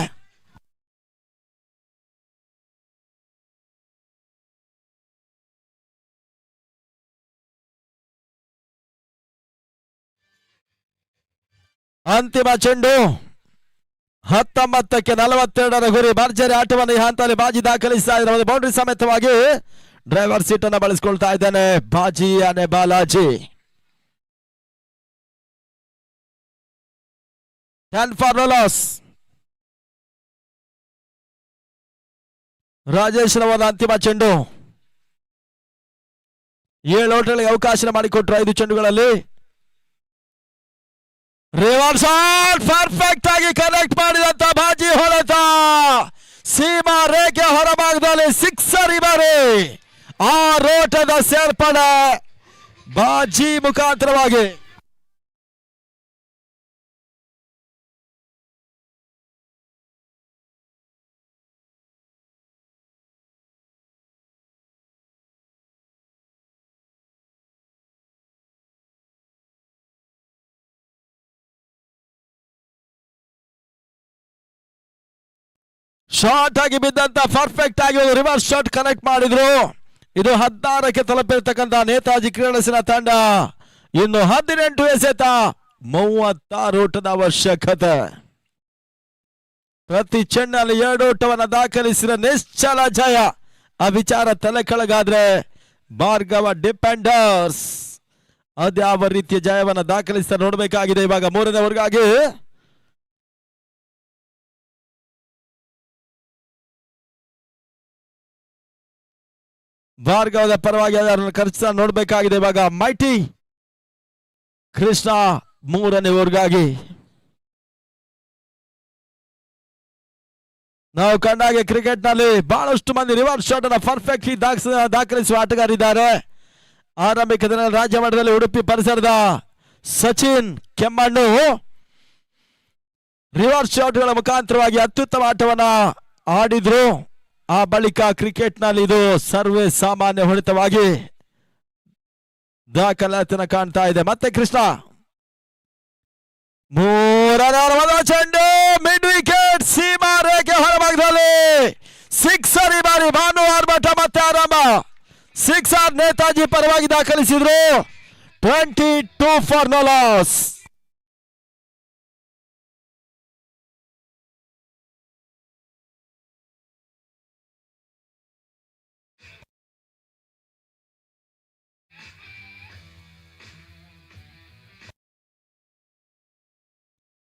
ಅಂತಿಮ ಚೆಂಡು 19ಕ್ಕೆ 42ರ ಗುರಿ. ಭರ್ಜರಿ ಆಟವನ್ನು ಈ ಹಂತದಲ್ಲಿ ಬಾಜಿ ದಾಖಲಿಸ್ತಾ ಇದ್ದಾರೆ. ಒಂದು ಬೌಂಡ್ರಿ ಸಮೇತವಾಗಿ ಡ್ರೈವರ್ ಸೀಟ್ ಅನ್ನು ಬಳಸಿಕೊಳ್ತಾ ಇದ್ದಾನೆ ಬಾಜಿ ಅನೆ Balaji. 10 for no loss. Rajesh ರವರ ಅಂತಿಮ ಚೆಂಡು. 7 ಓಟಗಳಿಗೆ ಅವಕಾಶ ಮಾಡಿಕೊಟ್ರು 5 ಚೆಂಡುಗಳಲ್ಲಿ. ರಿವರ್ಸ್ ಶಾಟ್ ಪರ್ಫೆಕ್ಟ್ ಆಗಿ ಕನೆಕ್ಟ್ ಮಾಡಿದಂತ ಬಾಜಿ ಹೊಡೆತ ಸೀಮಾ ರೇಖೆ ಹೊರಭಾಗದಲ್ಲಿ ಸಿಕ್ಸರ್. ಈ ಬಾರಿ 6 ಓಟದ ಸೇರ್ಪಡೆ ಬಾಜಿ ಮುಖಾಂತರವಾಗಿ. ಶಾರ್ಟ್ ಆಗಿ ಬಿದ್ದಂತ ಪರ್ಫೆಕ್ಟ್ ಆಗಿ ಒಂದು ರಿವರ್ಸ್ ಶಾಟ್ ಕನೆಕ್ಟ್ ಮಾಡಿದ್ರು. ಇದು 16ಕ್ಕೆ ತಲುಪಿರ್ತಕ್ಕಂಥ ನೇತಾಜಿ ಕ್ರೀಡಾಸಿನ ತಂಡ. ಇನ್ನು 18 ಎಸೆತ, 36 ಓಟದ ಅವಶ್ಯಕತೆ. ಪ್ರತಿ ಚೆಂಡಲ್ಲಿ 2 ಓಟವನ್ನು ದಾಖಲಿಸಿದ ನಿಶ್ಚಲ ಜಯ. ಆ ವಿಚಾರ ತಲೆ ಕೆಳಗಾದ್ರೆ ಭಾರ್ಗವ ಡಿಪೆಂಡರ್ಸ್ ಅದ್ಯಾವ ರೀತಿಯ ಜಯವನ್ನು ದಾಖಲಿಸ್ತಾ ನೋಡಬೇಕಾಗಿದೆ. ಇವಾಗ 3ನೇ ಓವರ್ಗಾಗಿ ಭಾರ್ಗವದ ಪರವಾಗಿ ಅದನ್ನು ಖರ್ಚು ನೋಡಬೇಕಾಗಿದೆ. ಇವಾಗ ಮೈಟಿ ಕೃಷ್ಣ ಮೂರನೇ ಓವರ್ಗಾಗಿ ನಾವು ಕಂಡಾಗೆ ಕ್ರಿಕೆಟ್ ನಲ್ಲಿ ಬಹಳಷ್ಟು ಮಂದಿ ರಿವರ್ಸ್ ಶಾಟ್ ಅನ್ನು ಪರ್ಫೆಕ್ಟ್ಲಿ ದಾಖಲಿಸುವ ಆಟಗಾರಿದ್ದಾರೆ. ಆರಂಭಿಕ ದಿನದಲ್ಲಿ ರಾಜ್ಯ ಮಟ್ಟದಲ್ಲಿ ಉಡುಪಿ ಪರಿಸರದ ಸಚಿನ್ ಕೆಮ್ಮಣ್ಣು ರಿವರ್ಸ್ ಶಾಟ್ಗಳ ಮುಖಾಂತರವಾಗಿ ಅತ್ಯುತ್ತಮ ಆಟವನ್ನ ಆಡಿದ್ರು. ಆ ಬಳಿಕ ಕ್ರಿಕೆಟ್ ನಲ್ಲಿ ಇದು ಸರ್ವೇ ಸಾಮಾನ್ಯ ಹೊಡೆತವಾಗಿ ದಾಖಲಾತಿನ ಕಾಣ್ತಾ ಇದೆ. ಮತ್ತೆ ಕೃಷ್ಣ ಮೂರನೇ ಚೆಂಡು ಮಿಡ್ ವಿಕೆಟ್ ಸೀಮಾ ರೇಖೆ ಹೊರಭಾಗದಲ್ಲಿ ಸಿಕ್ಸರ್. ಈ ಬಾರಿ ಭಾನು ಆರ್ಭಟ ಮತ್ತೆ ಆರಂಭ. ಸಿಕ್ಸರ್ ನೇತಾಜಿ ಪರವಾಗಿ ದಾಖಲಿಸಿದ್ರು. 22 ಫಾರ್ ನೋ ಲಾಸ್.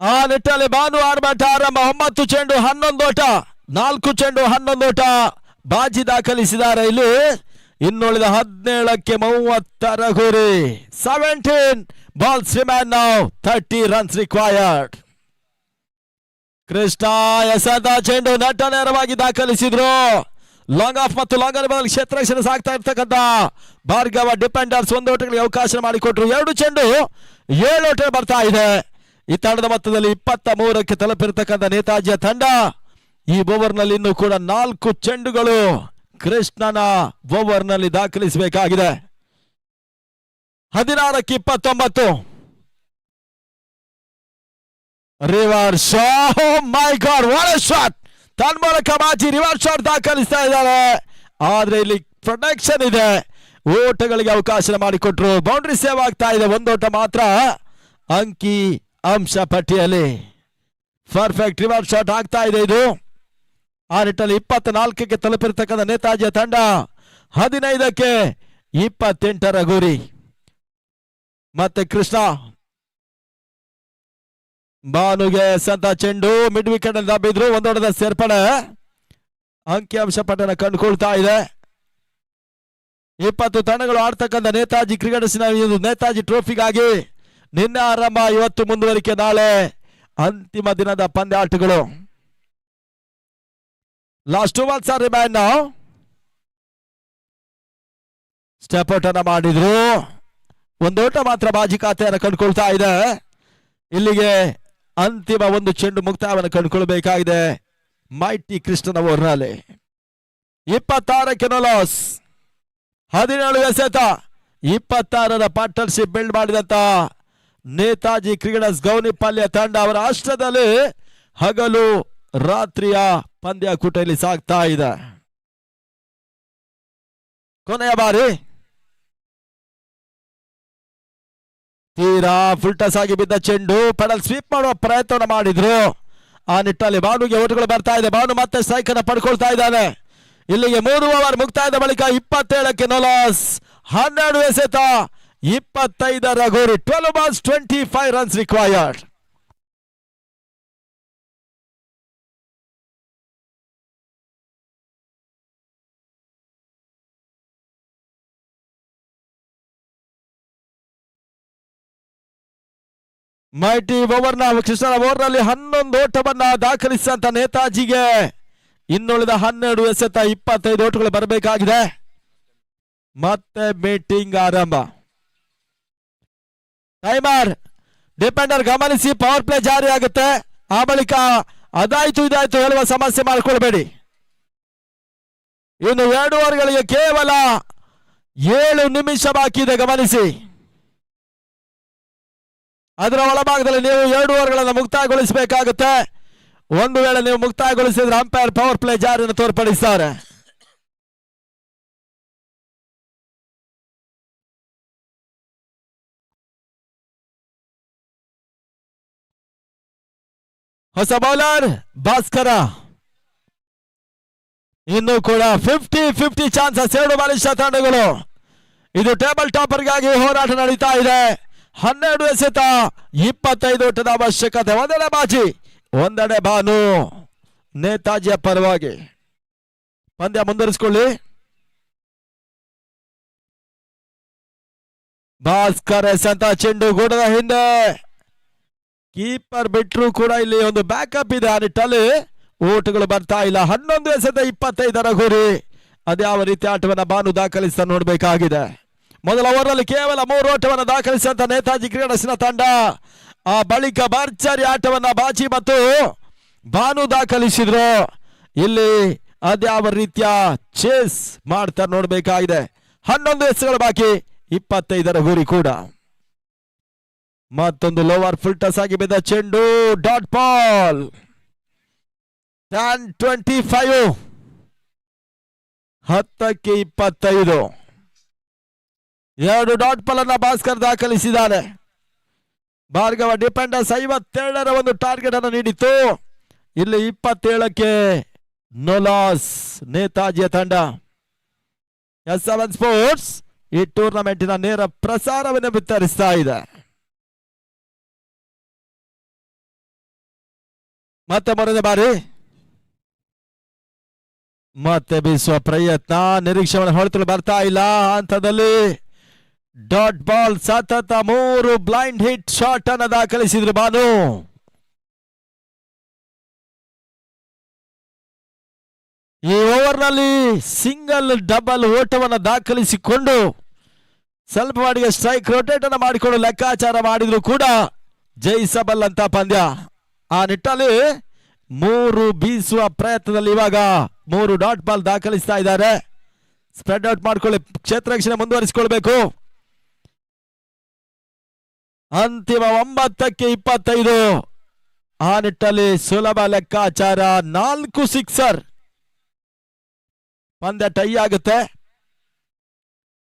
ಆ ನಿಟ್ಟಲ್ಲಿ ಭಾನು ಆರ್ಭಟ ಆರಂಭ. 9 ಚೆಂಡು 11 ಓಟ, 4 ಚೆಂಡು 11 ಓಟ ಬಾಜಿ ದಾಖಲಿಸಿದ್ದಾರೆ. ಇಲ್ಲಿ ಇನ್ನುಳಿದ 17ಕ್ಕೆ 30 ಗುರಿ. 17 balls remain now, 30 runs required. Krishna ಎಸೆದ ಚೆಂಡು ನಟ ನೇರವಾಗಿ ದಾಖಲಿಸಿದ್ರು. ಲಾಂಗ್ ಆಫ್ ಮತ್ತು ಲಾಂಗ್ ಆನ್ ಬದಲು ಕ್ಷೇತ್ರ ಸಾಗ್ತಾ ಇರ್ತಕ್ಕಂಥ ಭಾರ್ಗವ ಡಿಪೆಂಡರ್ಸ್ 1 ಓಟಗಳಿಗೆ ಅವಕಾಶ ಮಾಡಿಕೊಟ್ರು. 2 ಚೆಂಡು 7 ಓಟ ಬರ್ತಾ ಇದೆ. ಈ ತಂಡದ ಮೊತ್ತದಲ್ಲಿ 23ಕ್ಕೆ ತಲುಪಿರ್ತಕ್ಕಂಥ ನೇತಾಜಿಯ ತಂಡ ಈ ಓವರ್ನಲ್ಲಿ ಇನ್ನೂ ಕೂಡ 4 ಚೆಂಡುಗಳು ಕೃಷ್ಣನ ಓವರ್ನಲ್ಲಿ ದಾಖಲಿಸಬೇಕಾಗಿದೆ. 16ಕ್ಕೆ 29. Reverse my god what a shot. ತನ್ಮೂಲಕ ಬಾಜಿ ರಿವರ್ಸ್ ಶಾಟ್ ದಾಖಲಿಸ್ತಾ ಇದ್ದಾರೆ. ಆದ್ರೆ ಇಲ್ಲಿ ಪ್ರೊಟೆಕ್ಷನ್ ಇದೆ, ಓಟಗಳಿಗೆ ಅವಕಾಶ ಮಾಡಿಕೊಟ್ರು. ಬೌಂಡ್ರಿ ಸೇವ್ ಆಗ್ತಾ ಇದೆ. 1 ಓಟ ಮಾತ್ರ ಅಂಕಿ ಅಂಶ ಪಟ್ಟಿಯಲ್ಲಿ. ಪರ್ಫೆಕ್ಟ್ ರಿವರ್ಸ್ ಶಾಟ್ ಆಗ್ತಾ ಇದೆ ಇದು. ಆ ನಿಟ್ಟಲ್ಲಿ 24ಕ್ಕೆ ತಲುಪಿರ್ತಕ್ಕಂಥ ನೇತಾಜಿಯ ತಂಡ 15ಕ್ಕೆ 28 ಗುರಿ. ಮತ್ತೆ ಕೃಷ್ಣ ಭಾನುಗೆ ಸಂತ ಚೆಂಡು ಮಿಡ್ ವಿಕೆಟ್ ಅಲ್ಲಿ ದಬ್ಬಿದ್ರು. 1 ಓಟದ ಸೇರ್ಪಡೆ ಅಂಕಿ ಅಂಶ ಪಟ್ಟಣ ಕಂಡುಕೊಳ್ತಾ ಇದೆ. 20 ತಂಡಗಳು ಆಡ್ತಕ್ಕಂಥ ನೇತಾಜಿ ಕ್ರಿಕೆಟ್ ನೇತಾಜಿ ಟ್ರೋಫಿಗಾಗಿ ನಿನ್ನೆ ಆರಂಭ, ಇವತ್ತು ಮುಂದುವರಿಕೆ, ನಾಳೆ ಅಂತಿಮ ದಿನದ ಪಂದ್ಯಾಟಗಳು. Last 2 balls are remain now. Step out ಅನ್ನ ಮಾಡಿದ್ರು. 1 ಓಟ ಮಾತ್ರ ಬಾಜಿ ಖಾತೆಯನ್ನು ಕಂಡುಕೊಳ್ತಾ ಇದೆ. ಇಲ್ಲಿಗೆ ಅಂತಿಮ 1 ಚೆಂಡು ಮುಕ್ತಾಯವನ್ನು ಕಂಡುಕೊಳ್ಬೇಕಾಗಿದೆ ಮೈಟಿ ಕೃಷ್ಣನ ಓವರ್ನಲ್ಲಿ. 26ಕ್ಕೆ ನೋ ಲಾಸ್. 17 ಎಸೆತ. 26ರ ಪಾರ್ಟ್ನರ್ಶಿಪ್ ಬಿಲ್ಡ್ ಮಾಡಿದಂತ ನೇತಾಜಿ ಕ್ರಿಕೆಟರ್ಸ್ ಗೌನಿಪಾಲ್ಯ ತಂಡ ಅವರ ಅಷ್ಟದಲ್ಲಿ ಹಗಲು ರಾತ್ರಿಯ ಪಂದ್ಯಾಕೂಟ ಇಲ್ಲಿ ಸಾಗ್ತಾ ಇದೆ. ಕೊನೆಯ ಬಾರಿ ತೀರಾ ಫುಲ್ಟಸ್ ಆಗಿ ಬಿದ್ದ ಚೆಂಡು ಪೆಡಲ್ ಸ್ವೀಪ್ ಮಾಡುವ ಪ್ರಯತ್ನ ಮಾಡಿದ್ರು. ಆ ನಿಟ್ಟಲ್ಲಿ ಭಾನುಗೆ ಓಟುಗಳು ಬರ್ತಾ ಇದೆ. ಭಾನು ಮತ್ತೆ ಸ್ಟ್ರೈಕ್ ಅನ್ನು ಪಡ್ಕೊಳ್ತಾ ಇದ್ದಾನೆ. ಇಲ್ಲಿಗೆ 3 ಓವರ್ ಮುಕ್ತಾಯದ ಬಳಿಕ 27ಕ್ಕೆ ನೋ ಲಾಸ್. 12 ಎಸೆತ 25 ಗುರಿ. 12 ಬಾಲ್ಸ್ 25 ರನ್ಸ್ ರಿಕ್ವೈರ್ಡ್. ಮೈಟಿ ಓವರ್ನ ಕೃಷ್ಣನ ಓವರ್ನಲ್ಲಿ 11 ಓಟವನ್ನ ದಾಖಲಿಸಿದಂತ ನೇತಾಜಿಗೆ ಇನ್ನುಳಿದ 12 ಎಸೆತ 25 ಓಟಗಳು ಬರಬೇಕಾಗಿದೆ. ಮತ್ತೆ ಮೀಟಿಂಗ್ ಆರಂಭ. ಟೈಮರ್ ಡಿಪೆಂಡರ್ ಗಮನಿಸಿ, ಪವರ್ ಪ್ಲೇ ಜಾರಿ ಆಗುತ್ತೆ. ಆ ಬಳಿಕ ಅದಾಯ್ತು ಇದಾಯ್ತು ಹೇಳುವ ಸಮಸ್ಯೆ ಮಾಡಿಕೊಳ್ಬೇಡಿ. ಇನ್ನು 2 ಓವರ್ಗಳಿಗೆ ಕೇವಲ 7 ನಿಮಿಷ ಬಾಕಿ ಇದೆ, ಗಮನಿಸಿ. ಅದರ ಒಳಭಾಗದಲ್ಲಿ ನೀವು 2 ಓವರ್ಗಳನ್ನು ಮುಕ್ತಾಯಗೊಳಿಸಬೇಕಾಗುತ್ತೆ. ಒಂದು ವೇಳೆ ನೀವು ಮುಕ್ತಾಯಗೊಳಿಸಿದ್ರೆ ಅಂಪೈರ್ ಪವರ್ ಪ್ಲೇ ಜಾರಿಯನ್ನು ತೋರ್ಪಡಿಸ್ತಾರೆ. ಹೊಸ ಬೌಲರ್ ಭಾಸ್ಕರ. ಇನ್ನು ಕೂಡ 50-50 ಚಾನ್ಸಸ್. 2 ಬಲಿಷ್ಠ ತಂಡಗಳು. ಇದು ಟೇಬಲ್ ಟಾಪರ್ಗಾಗಿ ಹೋರಾಟ ನಡೀತಾ ಇದೆ. 12 ಎಸೆತ 25 ಓಟದ ಅವಶ್ಯಕತೆ. ಒಂದೆಡೆ ಬಾಜಿ, ಒಂದೆಡೆ ಭಾನು ನೇತಾಜಿಯ ಪರವಾಗಿ. ಪಂದ್ಯ ಮುಂದುವರಿಸಿಕೊಳ್ಳಿ. ಭಾಸ್ಕರ್ ಎಸೆತ ಚೆಂಡು ಗೂಡದ ಹಿಂದೆ ಕೀಪರ್ ಬಿಟ್ರು ಕೂಡ ಇಲ್ಲಿ ಒಂದು ಬ್ಯಾಕಪ್ ಇದೆ. ಆ ನಿಟ್ಟಲ್ಲಿ ಓಟುಗಳು ಬರ್ತಾ ಇಲ್ಲ. 11 ಎಸೆತ 25 ಗುರಿ. ಅದ್ಯಾವ ರೀತಿ ಆಟವನ್ನ ಬಾನು ದಾಖಲಿಸ್ತಾ ನೋಡ್ಬೇಕಾಗಿದೆ. ಮೊದಲ ಓವರ್ನಲ್ಲಿ ಕೇವಲ 3 ಓಟವನ್ನು ದಾಖಲಿಸಿದಂತ ನೇತಾಜಿ ಕ್ರೀಡಾಸಿನ ತಂಡ ಆ ಬಳಿಕ ಭರ್ಜರಿ ಆಟವನ್ನ ಬಾಜಿ ಮತ್ತು ಬಾನು ದಾಖಲಿಸಿದ್ರು. ಇಲ್ಲಿ ಅದ್ಯಾವ ರೀತಿಯ ಚೇಸ್ ಮಾಡ್ತಾ ನೋಡ್ಬೇಕಾಗಿದೆ. 11 ಎಸೆಗಳು ಬಾಕಿ, 25 ಗುರಿ ಕೂಡ. ಮತ್ತೊಂದು ಲೋವರ್ ಫುಲ್ ಟಸ್ ಆಗಿ ಬಿದ್ದ ಚೆಂಡು, ಡಾಟ್ ಬಾಲ್. 10-25, 10ಕ್ಕೆ 25. 2 ಡಾಟ್ ಬಾಲ್ ಅನ್ನ ಭಾಸ್ಕರ್ ದಾಖಲಿಸಿದ್ದಾರೆ. ಭಾರ್ಗವ ಡಿಪೆಂಡರ್ಸ್ 52ರ ಒಂದು ಟಾರ್ಗೆಟ್ ಅನ್ನು ನೀಡಿತ್ತು. ಇಲ್ಲಿ 27ಕ್ಕೆ ನೋಲಾಸ್ ನೇತಾಜಿಯ ತಂಡ. S7 ಸ್ಪೋರ್ಟ್ಸ್ ಈ ಟೂರ್ನಮೆಂಟಿನ ನೇರ ಪ್ರಸಾರವನ್ನು ಬಿತ್ತರಿಸ್ತಾ ಇದೆ. ಮತ್ತೆ ಮೊದಲನೇ ಬಾರಿ ಮತ್ತೆ ಬೀಸುವ ಪ್ರಯತ್ನ, ನಿರೀಕ್ಷೆ ಹೊರತಲು ಬರ್ತಾ ಇಲ್ಲ. ಹಂತದಲ್ಲಿ ಡಾಟ್ ಬಾಲ್, ಸತತ 3 ಬ್ಲೈಂಡ್ ಹಿಟ್ ಶಾಟ್ ಅನ್ನು ದಾಖಲಿಸಿದ್ರು ಬಾನು. ಈ ಓವರ್ನಲ್ಲಿ ಸಿಂಗಲ್ ಡಬಲ್ ಓಟವನ್ನು ದಾಖಲಿಸಿಕೊಂಡು ಸ್ವಲ್ಪ ಮಟ್ಟಿಗೆ ಸ್ಟ್ರೈಕ್ ರೊಟೇಟ್ ಅನ್ನು ಮಾಡಿಕೊಂಡು ಲೆಕ್ಕಾಚಾರ ಮಾಡಿದ್ರು ಕೂಡ ಜಯಿಸಬಲ್ಲಂತ ಪಂದ್ಯ. ಆ ನಿಟ್ಟಲ್ಲಿ 3 ಬೀಸುವ ಪ್ರಯತ್ನದಲ್ಲಿ ಇವಾಗ 3 ಡಾಟ್ ಬಾಲ್ ದಾಖಲಿಸ್ತಾ ಇದ್ದಾರೆ. ಸ್ಪ್ರೆಡ್ ಔಟ್ ಮಾಡ್ಕೊಳ್ಳಿ, ಕ್ಷೇತ್ರ ರಕ್ಷಣೆ ಮುಂದುವರಿಸಿಕೊಳ್ಬೇಕು. ಅಂತಿಮ 9ಕ್ಕೆ 25. ಆ ನಿಟ್ಟಲ್ಲಿ ಸುಲಭ ಲೆಕ್ಕಾಚಾರ, 4 ಸಿಕ್ಸರ್. ಪಂದ್ಯ ಟೈ ಆಗುತ್ತೆ.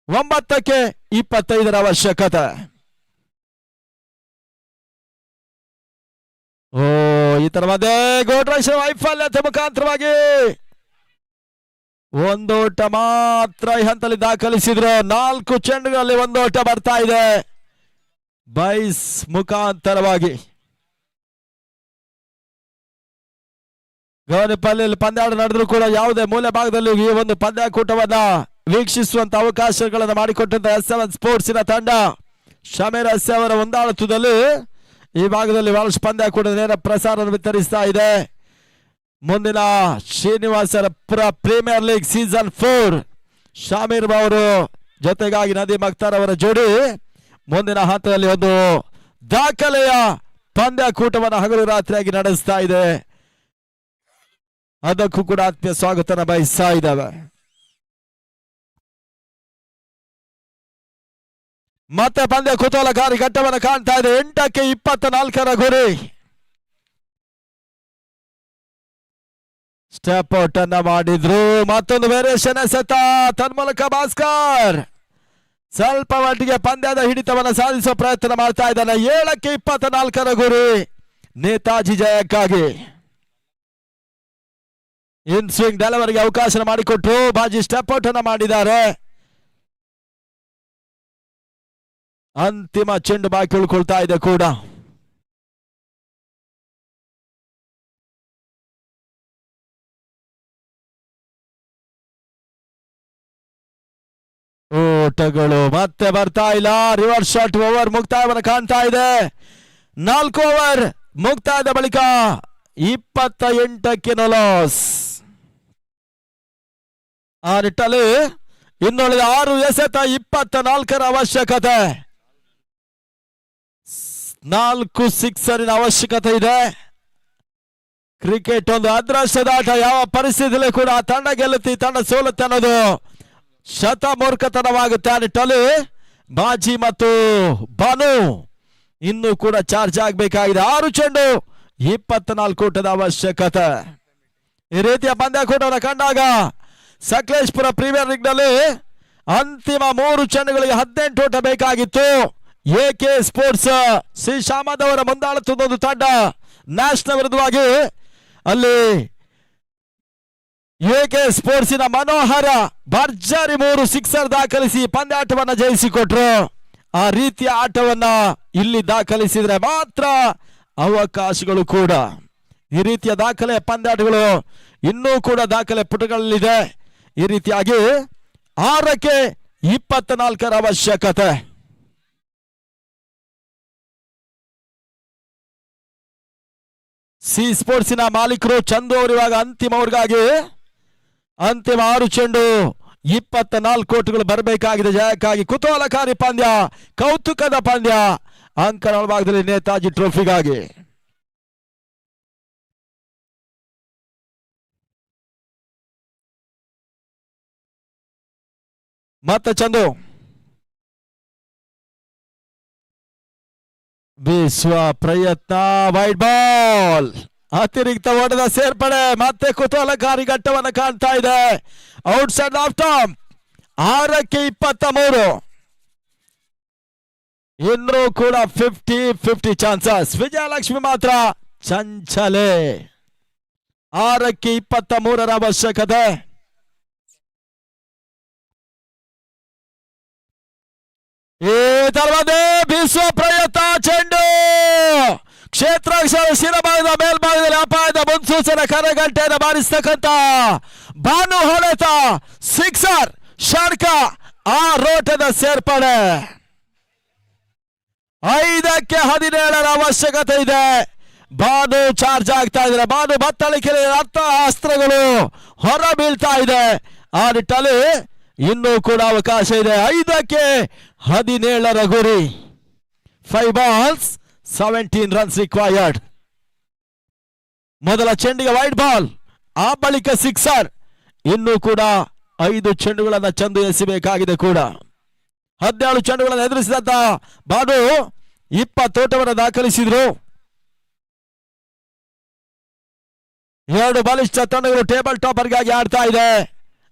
9ಕ್ಕೆ 25 ಅವಶ್ಯಕತೆ. ಈ ತರ ಮಧ್ಯೆ ಗೋಡ್ರೇಶ್ವರ ವೈಫಲ್ಯತೆ ಮುಖಾಂತರವಾಗಿ 1 ಓಟ ಮಾತ್ರ ಈ ಹಂತದಲ್ಲಿ ದಾಖಲಿಸಿದ್ರು. 4 ಚೆಂಡುಗಳಲ್ಲಿ 1 ಓಟ ಬರ್ತಾ ಇದೆ ಬೈಸ್ ಮುಖಾಂತರವಾಗಿ. ಗೌನಿಪಲ್ಲಿ ಪಂದ್ಯಾಟ ನಡೆದ್ರು ಕೂಡ ಯಾವುದೇ ಮೂಲೆ ಭಾಗದಲ್ಲಿ ಈ ಒಂದು ಪಂದ್ಯಾಕೂಟವನ್ನ ವೀಕ್ಷಿಸುವಂತ ಅವಕಾಶಗಳನ್ನು ಮಾಡಿಕೊಟ್ಟಂತ S7 ಸ್ಪೋರ್ಟ್ಸಿನ ತಂಡ. ಶಮೀರ್ ಎಸ್ ಅವರ ಒಂದಾಳತ್ವದಲ್ಲಿ ಈ ಭಾಗದಲ್ಲಿ ಬಹಳಷ್ಟು ಪಂದ್ಯಾಕೂಟ ನೇರ ಪ್ರಸಾರ ವಿತರಿಸ್ತಾ ಇದೆ. ಮುಂದಿನ Srinivaspur premier league season 4 Shameer ಅವರು ಜೊತೆಗಾಗಿ ನದೀಮ್ ಅಖ್ತರ್ ಅವರ ಜೋಡಿ ಮುಂದಿನ ಹಂತದಲ್ಲಿ ಒಂದು ದಾಖಲೆಯ ಪಂದ್ಯಾಕೂಟವನ್ನು ಹಗಲು ರಾತ್ರಿಯಾಗಿ ನಡೆಸ್ತಾ ಇದೆ. ಅದಕ್ಕೂ ಕೂಡ ಆತ್ಮೀಯ ಸ್ವಾಗತನ ಬಯಸ್ತಾ ಇದ್ದಾವೆ. ಮತ್ತೆ ಪಂದ್ಯ ಕುತೂಹಲಕಾರಿ ಘಟ್ಟವನ್ನು ಕಾಣ್ತಾ ಇದೆ. 8ಕ್ಕೆ 24 ಗುರಿ. ಸ್ಟೆಪ್ ಔಟ್ ಅನ್ನ ಮಾಡಿದ್ರು. ಮತ್ತೊಂದು ವೇರಿಯೇಷನ್ ಎಸೆತ, ತನ್ಮೂಲಕ ಭಾಸ್ಕರ್ ಸ್ವಲ್ಪ ಮಟ್ಟಿಗೆ ಪಂದ್ಯದ ಹಿಡಿತವನ್ನು ಸಾಧಿಸುವ ಪ್ರಯತ್ನ ಮಾಡ್ತಾ ಇದ್ದಾನೆ. 7ಕ್ಕೆ 24 ಗುರಿ ನೇತಾಜಿ ಜಯಕ್ಕಾಗಿ. ಇನ್ ಸ್ವಿಂಗ್ ಡೆಲಿವರಿಗೆ ಅವಕಾಶ ಮಾಡಿಕೊಟ್ರು. ಬಾಜಿ ಸ್ಟೆಪ್ ಔಟ್ ಅನ್ನ ಮಾಡಿದ್ದಾರೆ. ಅಂತಿಮ ಚೆಂಡು ಬಾಕಿ ಉಳ್ಕೊಳ್ತಾ ಇದೆ ಕೂಡ. ಓಟಗಳು ಮತ್ತೆ ಬರ್ತಾ ಇಲ್ಲ. ರಿವರ್ಸ್ ಶಾಟ್ ಓವರ್ ಮುಕ್ತಾಯವನ್ನು ಕಾಣ್ತಾ ಇದೆ. 4 ಓವರ್ ಮುಕ್ತಾಯದ ಬಳಿಕ 28ಕ್ಕೆ ನೋಲಾಸ್. ಆ ನಿಟ್ಟಲ್ಲಿ ಇನ್ನುಳಿದ 6 ಎಸೆತ 24 ಅವಶ್ಯಕತೆ. 4 ಸಿಕ್ಸರಿನ ಅವಶ್ಯಕತೆ ಇದೆ. ಕ್ರಿಕೆಟ್ ಒಂದು ಅದೃಷ್ಟದ ಆಟ. ಯಾವ ಪರಿಸ್ಥಿತಿಯಲ್ಲಿ ಕೂಡ ತಂಡ ಗೆಲ್ಲುತ್ತೆ, ತಂಡ ಸೋಲುತ್ತೆ ಅನ್ನೋದು ಶತಮೂರ್ಖತನವಾಗುತ್ತೆ. ಆ ನಿಟ್ಟಲ್ಲಿ ಬಾಜಿ ಮತ್ತು ಬಾನು ಇನ್ನೂ ಕೂಡ ಚಾರ್ಜ್ ಆಗಬೇಕಾಗಿದೆ. 6 ಚೆಂಡು 24 ಓಟದ ಅವಶ್ಯಕತೆ. ಈ ರೀತಿಯ ಪಂದ್ಯಾಕೂಟವನ್ನು ಕಂಡಾಗ ಸಕಲೇಶ್ಪುರ ಪ್ರೀಮಿಯರ್ ಲೀಗ್ ನಲ್ಲಿ ಅಂತಿಮ 3 ಚೆಂಡುಗಳಿಗೆ 18 ಓಟ ಬೇಕಾಗಿತ್ತು. AK ಸ್ಪೋರ್ಟ್ಸ್ ಶ್ರೀ ಶಾಮದವರ ಮುಂದಾಳುತ್ತಿದ್ದ ತಂಡ ನ್ಯಾಷನಲ್ ವಿರುದ್ಧವಾಗಿ ಅಲ್ಲಿ AK ಸ್ಪೋರ್ಟ್ಸಿನ ಮನೋಹರ ಭರ್ಜರಿ 3 ಸಿಕ್ಸರ್ ದಾಖಲಿಸಿ ಪಂದ್ಯಾಟವನ್ನ ಜಯಿಸಿಕೊಟ್ರು. ಆ ರೀತಿಯ ಆಟವನ್ನ ಇಲ್ಲಿ ದಾಖಲಿಸಿದ್ರೆ ಮಾತ್ರ ಅವಕಾಶಗಳು ಕೂಡ. ಈ ರೀತಿಯ ದಾಖಲೆ ಪಂದ್ಯಾಟಗಳು ಇನ್ನೂ ಕೂಡ ದಾಖಲೆ ಪುಟಗಳಲ್ಲಿದೆ. ಈ ರೀತಿಯಾಗಿ 6ಕ್ಕೆ 24 ಅವಶ್ಯಕತೆ. ಸಿ ಸ್ಪೋರ್ಟ್ಸಿನ ಮಾಲೀಕರು ಚಂದು ಅವರು ಇವಾಗ ಅಂತಿಮ ಅವ್ರಿಗಾಗಿ ಅಂತಿಮ 6 ಚೆಂಡು 24 ಕೋಟಿಗಳು ಬರಬೇಕಾಗಿದೆ ಜಯಕ್ಕಾಗಿ. ಕುತೂಹಲಕಾರಿ ಪಂದ್ಯ, ಕೌತುಕದ ಪಂದ್ಯ ಅಂಕಣ ಭಾಗದಲ್ಲಿ ನೇತಾಜಿ ಟ್ರೋಫಿಗಾಗಿ. ಮತ್ತೆ ಚಂದು ಬೀಸುವ ಪ್ರಯತ್ನ, ವೈಡ್ ಬಾಲ್, ಅತಿರಿಕ್ತ ಓಟದ ಸೇರ್ಪಡೆ, ಮತ್ತೆ ಕುತೂಹಲಕಾರಿ ಘಟ್ಟವನ್ನು ಕಾಣ್ತಾ ಇದೆ. ಔಟ್ ಸೈಡ್ ಆಫ್ ಟಾಪ್, 6ಕ್ಕೆ 23. ಇನ್ನೂ ಕೂಡ 50-50 ಚಾನ್ಸಸ್. ವಿಜಯಲಕ್ಷ್ಮಿ ಮಾತ್ರ ಚಂಚಲೆ. 6ಕ್ಕೆ 23 ಅವಶ್ಯಕತೆ. ಈ ತರವಾದ ಬೀಸುವ ಪ್ರಯತ್ನ, ಚೆಂಡು ಕ್ಷೇತ್ರ ಶಿರಭಾಗದ ಮೇಲ್ಭಾಗದಲ್ಲಿ ಅಪಾಯದ ಮುನ್ಸೂಚನೆ ಕರೆಗಂಟೆಯನ್ನು ಬಾರಿಸ್ತಕ್ಕಂಥ ಭಾನು ಹೊಳೆತ ಸಿಕ್ಸರ್ ಷಡ್ಕ, ಆ ರೋಟದ ಸೇರ್ಪಡೆ. 5ಕ್ಕೆ 17 ಅವಶ್ಯಕತೆ ಇದೆ. ಭಾನು ಚಾರ್ಜ್ ಆಗ್ತಾ ಇದ್ದಾರೆ. ಭಾನು ಬತ್ತಳಿಕೆ ಅಸ್ತ್ರಗಳು ಹೊರ ಬೀಳ್ತಾ ಇದೆ. ಆ ನಿಟ್ಟಲ್ಲಿ ಇನ್ನೂ ಕೂಡ ಅವಕಾಶ ಇದೆ. 5ಕ್ಕೆ 17 ಗುರಿ. 5 balls 17 runs ರಿಕ್ವೈರ್ಡ್. ಮೊದಲ ಚೆಂಡಿಗೆ ವೈಡ್ ಬಾಲ್, ಆ ಬಳಿಕ ಸಿಕ್ಸರ್. ಇನ್ನೂ ಕೂಡ 5 ಚೆಂಡುಗಳನ್ನು ಚಂದು ಎಸೆಯಬೇಕಾಗಿದೆ ಕೂಡ. 17 ಚೆಂಡುಗಳನ್ನು ಎದುರಿಸಿದಂತ ಬಾನು 20 ಓಟವನ್ನು ದಾಖಲಿಸಿದ್ರು. 2 ಬಲಿಷ್ಠ ತಂಡಗಳು ಟೇಬಲ್ ಟಾಪರ್ಗಾಗಿ ಆಡ್ತಾ ಇದೆ.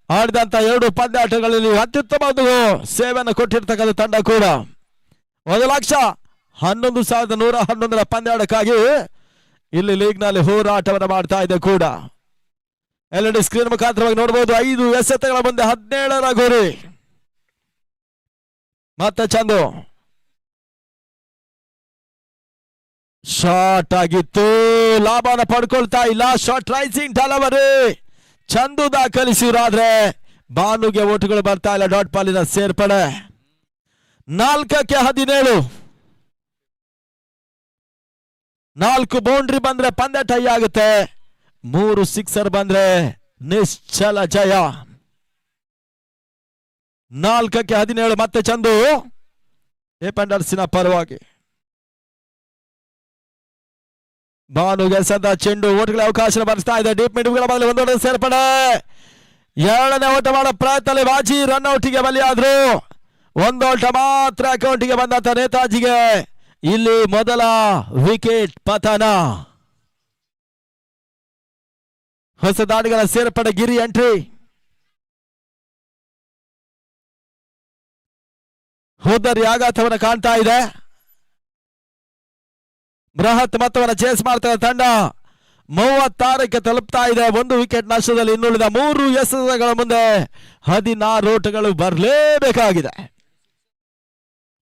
ಆಡಿದಂತ 2 ಪಂದ್ಯಾಟಗಳಲ್ಲಿ ಅತ್ಯುತ್ತಮ ಒಂದು ಸೇವೆಯನ್ನು ಕೊಟ್ಟಿರ್ತಕ್ಕಂಥ ತಂಡ ಕೂಡ. 1,11,111 ಪಂದ್ಯಾಟಕ್ಕಾಗಿ ಇಲ್ಲಿ ಲೀಗ್ ನಲ್ಲಿ ಹೋರಾಟವನ್ನು ಮಾಡ್ತಾ ಇದೆ ಕೂಡ. LED ಸ್ಕ್ರೀನ್ ಮುಖಾಂತರವಾಗಿ ನೋಡಬಹುದು. 5 ಎಸೆತಗಳ ಮುಂದೆ 17 ಗುರಿ. ಮತ್ತೆ ಚಂದು ಶಾಟ್ ಆಗಿತ್ತು, ಲಾಭನ ಪಡ್ಕೊಳ್ತಾ ಇಲ್ಲ. ಶಾಟ್ ರೈಸಿಂಗ್ ಡೆಲಿವರಿ ಚಂದು ದಾಖಲಿಸಿರಾದ್ರೆ ಭಾನುಗೆ ಓಟುಗಳು ಬರ್ತಾ ಇಲ್ಲ. ಡಾಟ್ ಪಾಲಿನ ಸೇರ್ಪಡೆ. 4ಕ್ಕೆ 17. 4 ಬೌಂಡ್ರಿ ಬಂದ್ರೆ ಪಂದ್ಯ ಟೈ ಆಗುತ್ತೆ. 3 ಸಿಕ್ಸರ್ ಬಂದ್ರೆ ನಿಶ್ಚಲ ಜಯ. 4ಕ್ಕೆ 17. ಮತ್ತೆ ಚಂದು ಏಪಂಡರ್ಸಿನ ಪರವಾಗಿ. ಭಾನುಗೆ ಸದಾ ಚೆಂಡು, ಓಟುಗಳ ಅವಕಾಶ ಬರ್ತಾ ಇದೆ. ಡೀಪ್ ಮಿಡ್ಗಳ ಬದಲು ಒಂದೊಂದು ಸೇರ್ಪಡೆ. 2ನೇ ಓಟ ಮಾಡೋ ಪ್ರಯತ್ನದಲ್ಲಿ ಬಾಜಿ ರನ್ಔಟಿಗೆ ಬಲಿಯಾದ್ರು. 1 ಓಟ ಮಾತ್ರ ಅಕೌಂಟಿಗೆ ಬಂದಂತ ನೇತಾಜಿಗೆ ಇಲ್ಲಿ ಮೊದಲ ವಿಕೆಟ್ ಪತನ. ಹೊಸ ದಾಳಿಗಳ ಸೇರ್ಪಡೆ, ಗಿರಿ ಎಂಟ್ರಿ. ಹೋದರಿ ಆಘಾತವನ್ನು ಕಾಣ್ತಾ ಇದೆ. ಬೃಹತ್ ಮೊತ್ತವನ್ನು ಚೇಸ್ ಮಾಡ್ತಾ ತಂಡ 36ಕ್ಕೆ ತಲುಪ್ತಾ ಇದೆ. 1 ವಿಕೆಟ್ ನಷ್ಟದಲ್ಲಿ ಇನ್ನುಳಿದ 3 ಎಸೆತಗಳ ಮುಂದೆ 16 ಓಟಗಳು ಬರಲೇಬೇಕಾಗಿದೆ.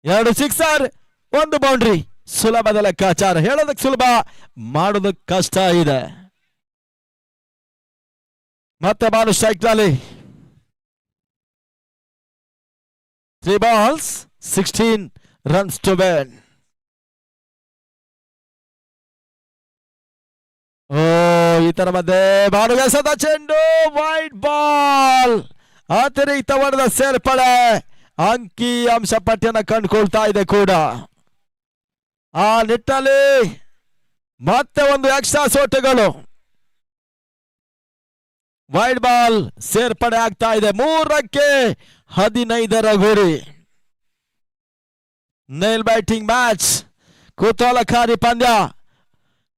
2 ಸಿಕ್ಸರ್, 1 ಬೌಂಡ್ರಿ. ಸುಲಭದ ಲೆಕ್ಕಾಚಾರ. ಹೇಳೋದಕ್ಕೆ ಸುಲಭ, ಮಾಡೋದಕ್ಕೆ ಕಷ್ಟ ಇದೆ. ಮತ್ತೆ ಬಾಲು ಸ್ಟ್ರೈಕ್ ನಲ್ಲಿ. 3 balls 16 runs to win. ಈ ತರ ಮಧ್ಯೆ ಬಾಳುಗೆ ಸದಾ ಚೆಂಡು, ವೈಡ್ ಬಾಲ್, ಅತಿರಿಕ್ತ ಹೊಡೆದ ಸೇರ್ಪಡೆ. ಅಂಕಿ ಅಂಶ ಪಟ್ಟಿಯನ್ನು ಕಂಡುಕೊಳ್ತಾ ಇದೆ ಕೂಡ. ಆ ನಿಟ್ಟಲ್ಲಿ ಮತ್ತೆ ಒಂದು ಎಕ್ಸ್ಟ್ರಾ ಸೋಟುಗಳು. ವೈಡ್ ಬಾಲ್ ಸೇರ್ಪಡೆ ಆಗ್ತಾ ಇದೆ. 3ಕ್ಕೆ 15 ಗುರಿ. ನೇಲ್ ಬ್ಯಾಟಿಂಗ್ ಮ್ಯಾಚ್, ಕುತೂಹಲಕಾರಿ ಪಂದ್ಯ.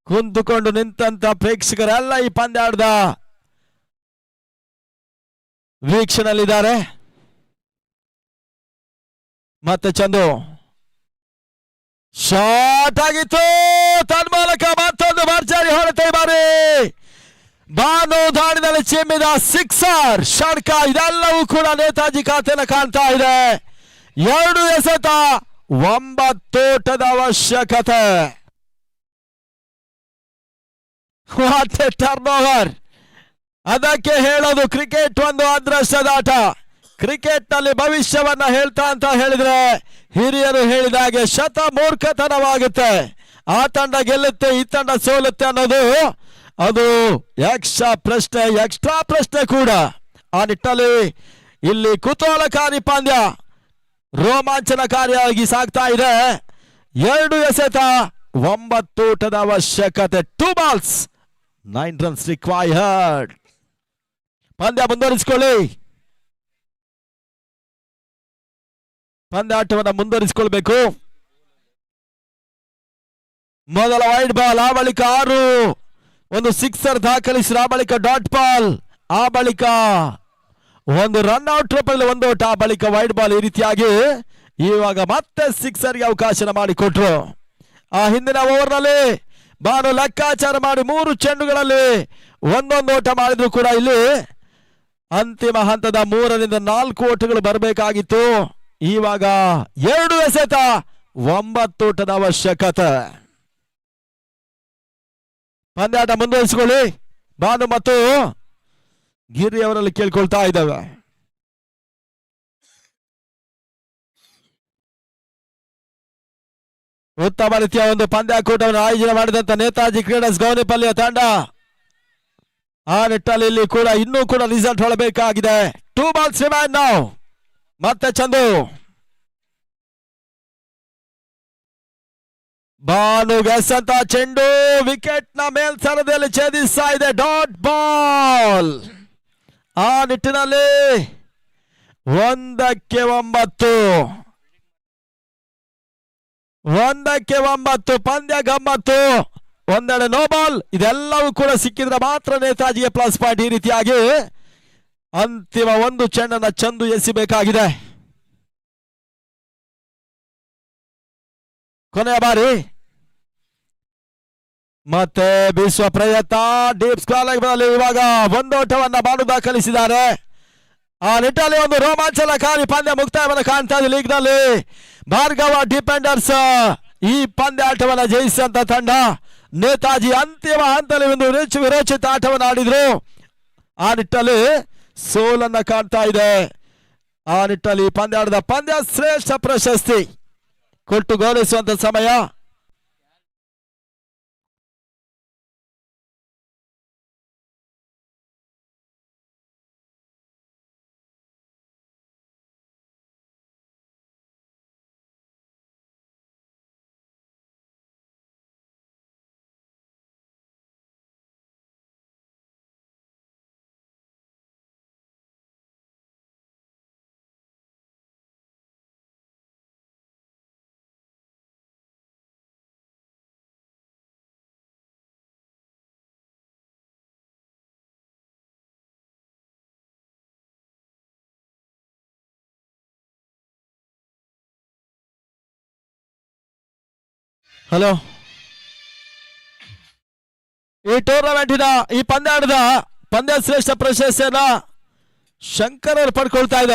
ಕುಂತುಕೊಂಡು ನಿಂತ ಪ್ರೇಕ್ಷಕರೆಲ್ಲ ಈ ಪಂದ್ಯಾಟದ ವೀಕ್ಷಣೆಯಲ್ಲಿದ್ದಾರೆ. ಮತ್ತೆ ಚಂದು ಶಾಟ್ ಆಗಿತ್ತು, ತನ್ಮೂಲಕ ಮತ್ತೊಂದು ಭರ್ಜರಿ ಹೊಡೆತ. ಬಾರಿ ಭಾನು ದಾಳಿನಲ್ಲಿ ಚಿಮ್ಮಿದ ಸಿಕ್ಸರ್ ಷಡ್ಕ. ಇದೆಲ್ಲವೂ ಕೂಡ ನೇತಾಜಿ ಖಾತೆಯನ್ನು ಕಾಣ್ತಾ ಇದೆ. 2 ಎಸೆತ, 9 ಓಟದ ಅವಶ್ಯಕತೆ. What A turn over. ಅದಕ್ಕೆ ಹೇಳೋದು ಕ್ರಿಕೆಟ್ ಒಂದು ಅದೃಷ್ಟದ ಆಟ. ಕ್ರಿಕೆಟ್ ನಲ್ಲಿ ಭವಿಷ್ಯವನ್ನ ಹೇಳ್ತಾ ಅಂತ ಹೇಳಿದ್ರೆ ಹಿರಿಯರು ಹೇಳಿದಾಗೆ ಶತ ಮೂರ್ಖತನವಾಗುತ್ತೆ. ಆ ತಂಡ ಗೆಲ್ಲುತ್ತೆ ಈ ತಂಡ ಸೋಲುತ್ತೆ ಅನ್ನೋದು ಅದು ಎಕ್ಸ್ಟ್ರಾ ಪ್ರಶ್ನೆ ಕೂಡ. ಆ ನಿಟ್ಟಲ್ಲಿ ಇಲ್ಲಿ ಕುತೂಹಲಕಾರಿ ಪಂದ್ಯ ರೋಮಾಂಚನಕಾರಿಯಾಗಿ ಸಾಗ್ತಾ ಇದೆ. 2 ಎಸೆತ 9 ಓಟದ ಅವಶ್ಯಕತೆ. 2 balls 9 runs ರಿಕ್ವೈರ್ಡ್. ಪಂದ್ಯ ಮುಂದುವರಿಸಿಕೊಳ್ಳಿ, ಪಂದ್ಯಾಟವನ್ನು ಮುಂದುವರಿಸಿಕೊಳ್ಬೇಕು. ಮೊದಲ ವೈಡ್ ಬಾಲ್, ಆ ಬಳಿಕ 6, ಒಂದು 6 ದಾಖಲಿಸಿದ, ಆ ಬಳಿಕ ಡಾಟ್ ಬಾಲ್, ಆ ಬಳಿಕ ಒಂದು ರನ್ ಔಟ್ ರೂಪದಲ್ಲಿ 1 ಓಟ, ಆ ಬಳಿಕ ವೈಡ್ ಬಾಲ್. ಈ ರೀತಿಯಾಗಿ ಇವಾಗ ಮತ್ತೆ 6ಗೆ ಅವಕಾಶ ಮಾಡಿಕೊಟ್ರು. ಆ ಹಿಂದಿನ ಓವರ್ನಲ್ಲಿ ಬಾನು ಲೆಕ್ಕಾಚಾರ ಮಾಡಿ 3 ಚೆಂಡುಗಳಲ್ಲಿ 1 ಓಟ ಮಾಡಿದ್ರು ಕೂಡ ಇಲ್ಲಿ ಅಂತಿಮ ಹಂತದ 3ರಿಂದ 4 ಓಟಗಳು ಬರಬೇಕಾಗಿತ್ತು. ಇವಾಗ 2 ಎಸೆತ 9 ಓಟದ ಅವಶ್ಯಕತೆ. ಪಂದ್ಯಾಟ ಮುಂದುವರಿಸಿಕೊಳ್ಳಿ. ಬಾನು ಮತ್ತು ಗಿರಿ ಅವರಲ್ಲಿ ಕೇಳ್ಕೊಳ್ತಾ ಇದ್ದಾವೆ. ಉತ್ತಮ ರೀತಿಯ ಒಂದು ಪಂದ್ಯಾಕೂಟವನ್ನು ಆಯೋಜನೆ ಮಾಡಿದಂತ ನೇತಾಜಿ ಕ್ರೀಡರ್ಸ್ ಗೌನಿಪಲ್ಲಿಯ ತಂಡ ಆ ನಿಟ್ಟಲ್ಲಿ ಇಲ್ಲಿ ಕೂಡ ಇನ್ನೂ ಕೂಡ ರಿಸಲ್ಟ್ ಹೊಳಬೇಕಾಗಿದೆ. 2 balls remain now. ಮತ್ತೆ ಚಂದು ಬಾನು ಗೆಸಂತ ಚೆಂಡು ವಿಕೆಟ್ ನ ಮೇಲ್ಸರದಲ್ಲಿ ಛೇದಿಸ್ತಾ ಇದೆ. Dot ball. ಆ ನಿಟ್ಟಿನಲ್ಲಿ 1ಕ್ಕೆ 9. 1ಕ್ಕೆ 9. ಪಂದ್ಯ ಗಮ್ಮತ್ತು. ಒಂದೆಡೆ ನೋ ಬಾಲ್. ಇದೆಲ್ಲವೂ ಕೂಡ ಸಿಕ್ಕಿದ್ರೆ ಮಾತ್ರ ನೇತಾಜಿಗೆ ಪ್ಲಸ್ ಪಾಯಿಂಟ್. ಈ ರೀತಿಯಾಗಿ ಅಂತಿಮ 1 ಚೆಂಡನ್ನ ಚಂದು ಎಸಿಬೇಕಾಗಿದೆ. ಕೊನೆಯ ಬಾರಿ ಮತ್ತೆ ಬೀಸುವ ಪ್ರಯತ್ನ. ಡೀಪ್ ಸ್ಕ್ವೇರ್ ಇವಾಗ 1 ಓಟವನ್ನ ಬಾನು ದಾಖಲಿಸಿದ್ದಾರೆ. ಆ ನಿಟ್ಟಲ್ಲಿ ಒಂದು ರೋಮಾಂಚನಕಾರಿ ಪಂದ್ಯ ಮುಕ್ತಾಯವನ್ನು ಕಾಣ್ತಾ ಇದೆ ಲೀಗ್ ನಲ್ಲಿ. ಭಾರ್ಗವ ಡಿಪೆಂಡರ್ಸ್ ಈ ಪಂದ್ಯಾಟವನ್ನ ಜಯಿಸಿದಂತ ತಂಡ. ನೇತಾಜಿ ಅಂತಿಮ ಹಂತದಲ್ಲಿ ಒಂದು ವಿರೋಚಿತ ಆಟವನ್ನು ಆಡಿದ್ರು. ಆ ನಿಟ್ಟಲ್ಲಿ ಸೋಲನ್ನ ಕಾಣ್ತಾ ಇದೆ. ಆ ನಿಟ್ಟಲ್ಲಿ ಪಂದ್ಯಾಟದ ಪಂದ್ಯ ಶ್ರೇಷ್ಠ ಪ್ರಶಸ್ತಿ ಕೊಟ್ಟು ಗೌರವಿಸುವಂತ ಸಮಯ. ಹಲೋ, ಈ ಟೂರ್ನಮೆಂಟಿನ ಈ ಪಂದ್ಯಾಟದ ಪಂದ್ಯ ಶ್ರೇಷ್ಠ ಪ್ರಶಸ್ತಿಯನ್ನ ಶಂಕರ್ ಅವರು ಪಡ್ಕೊಳ್ತಾ ಇದ್ದಾರೆ.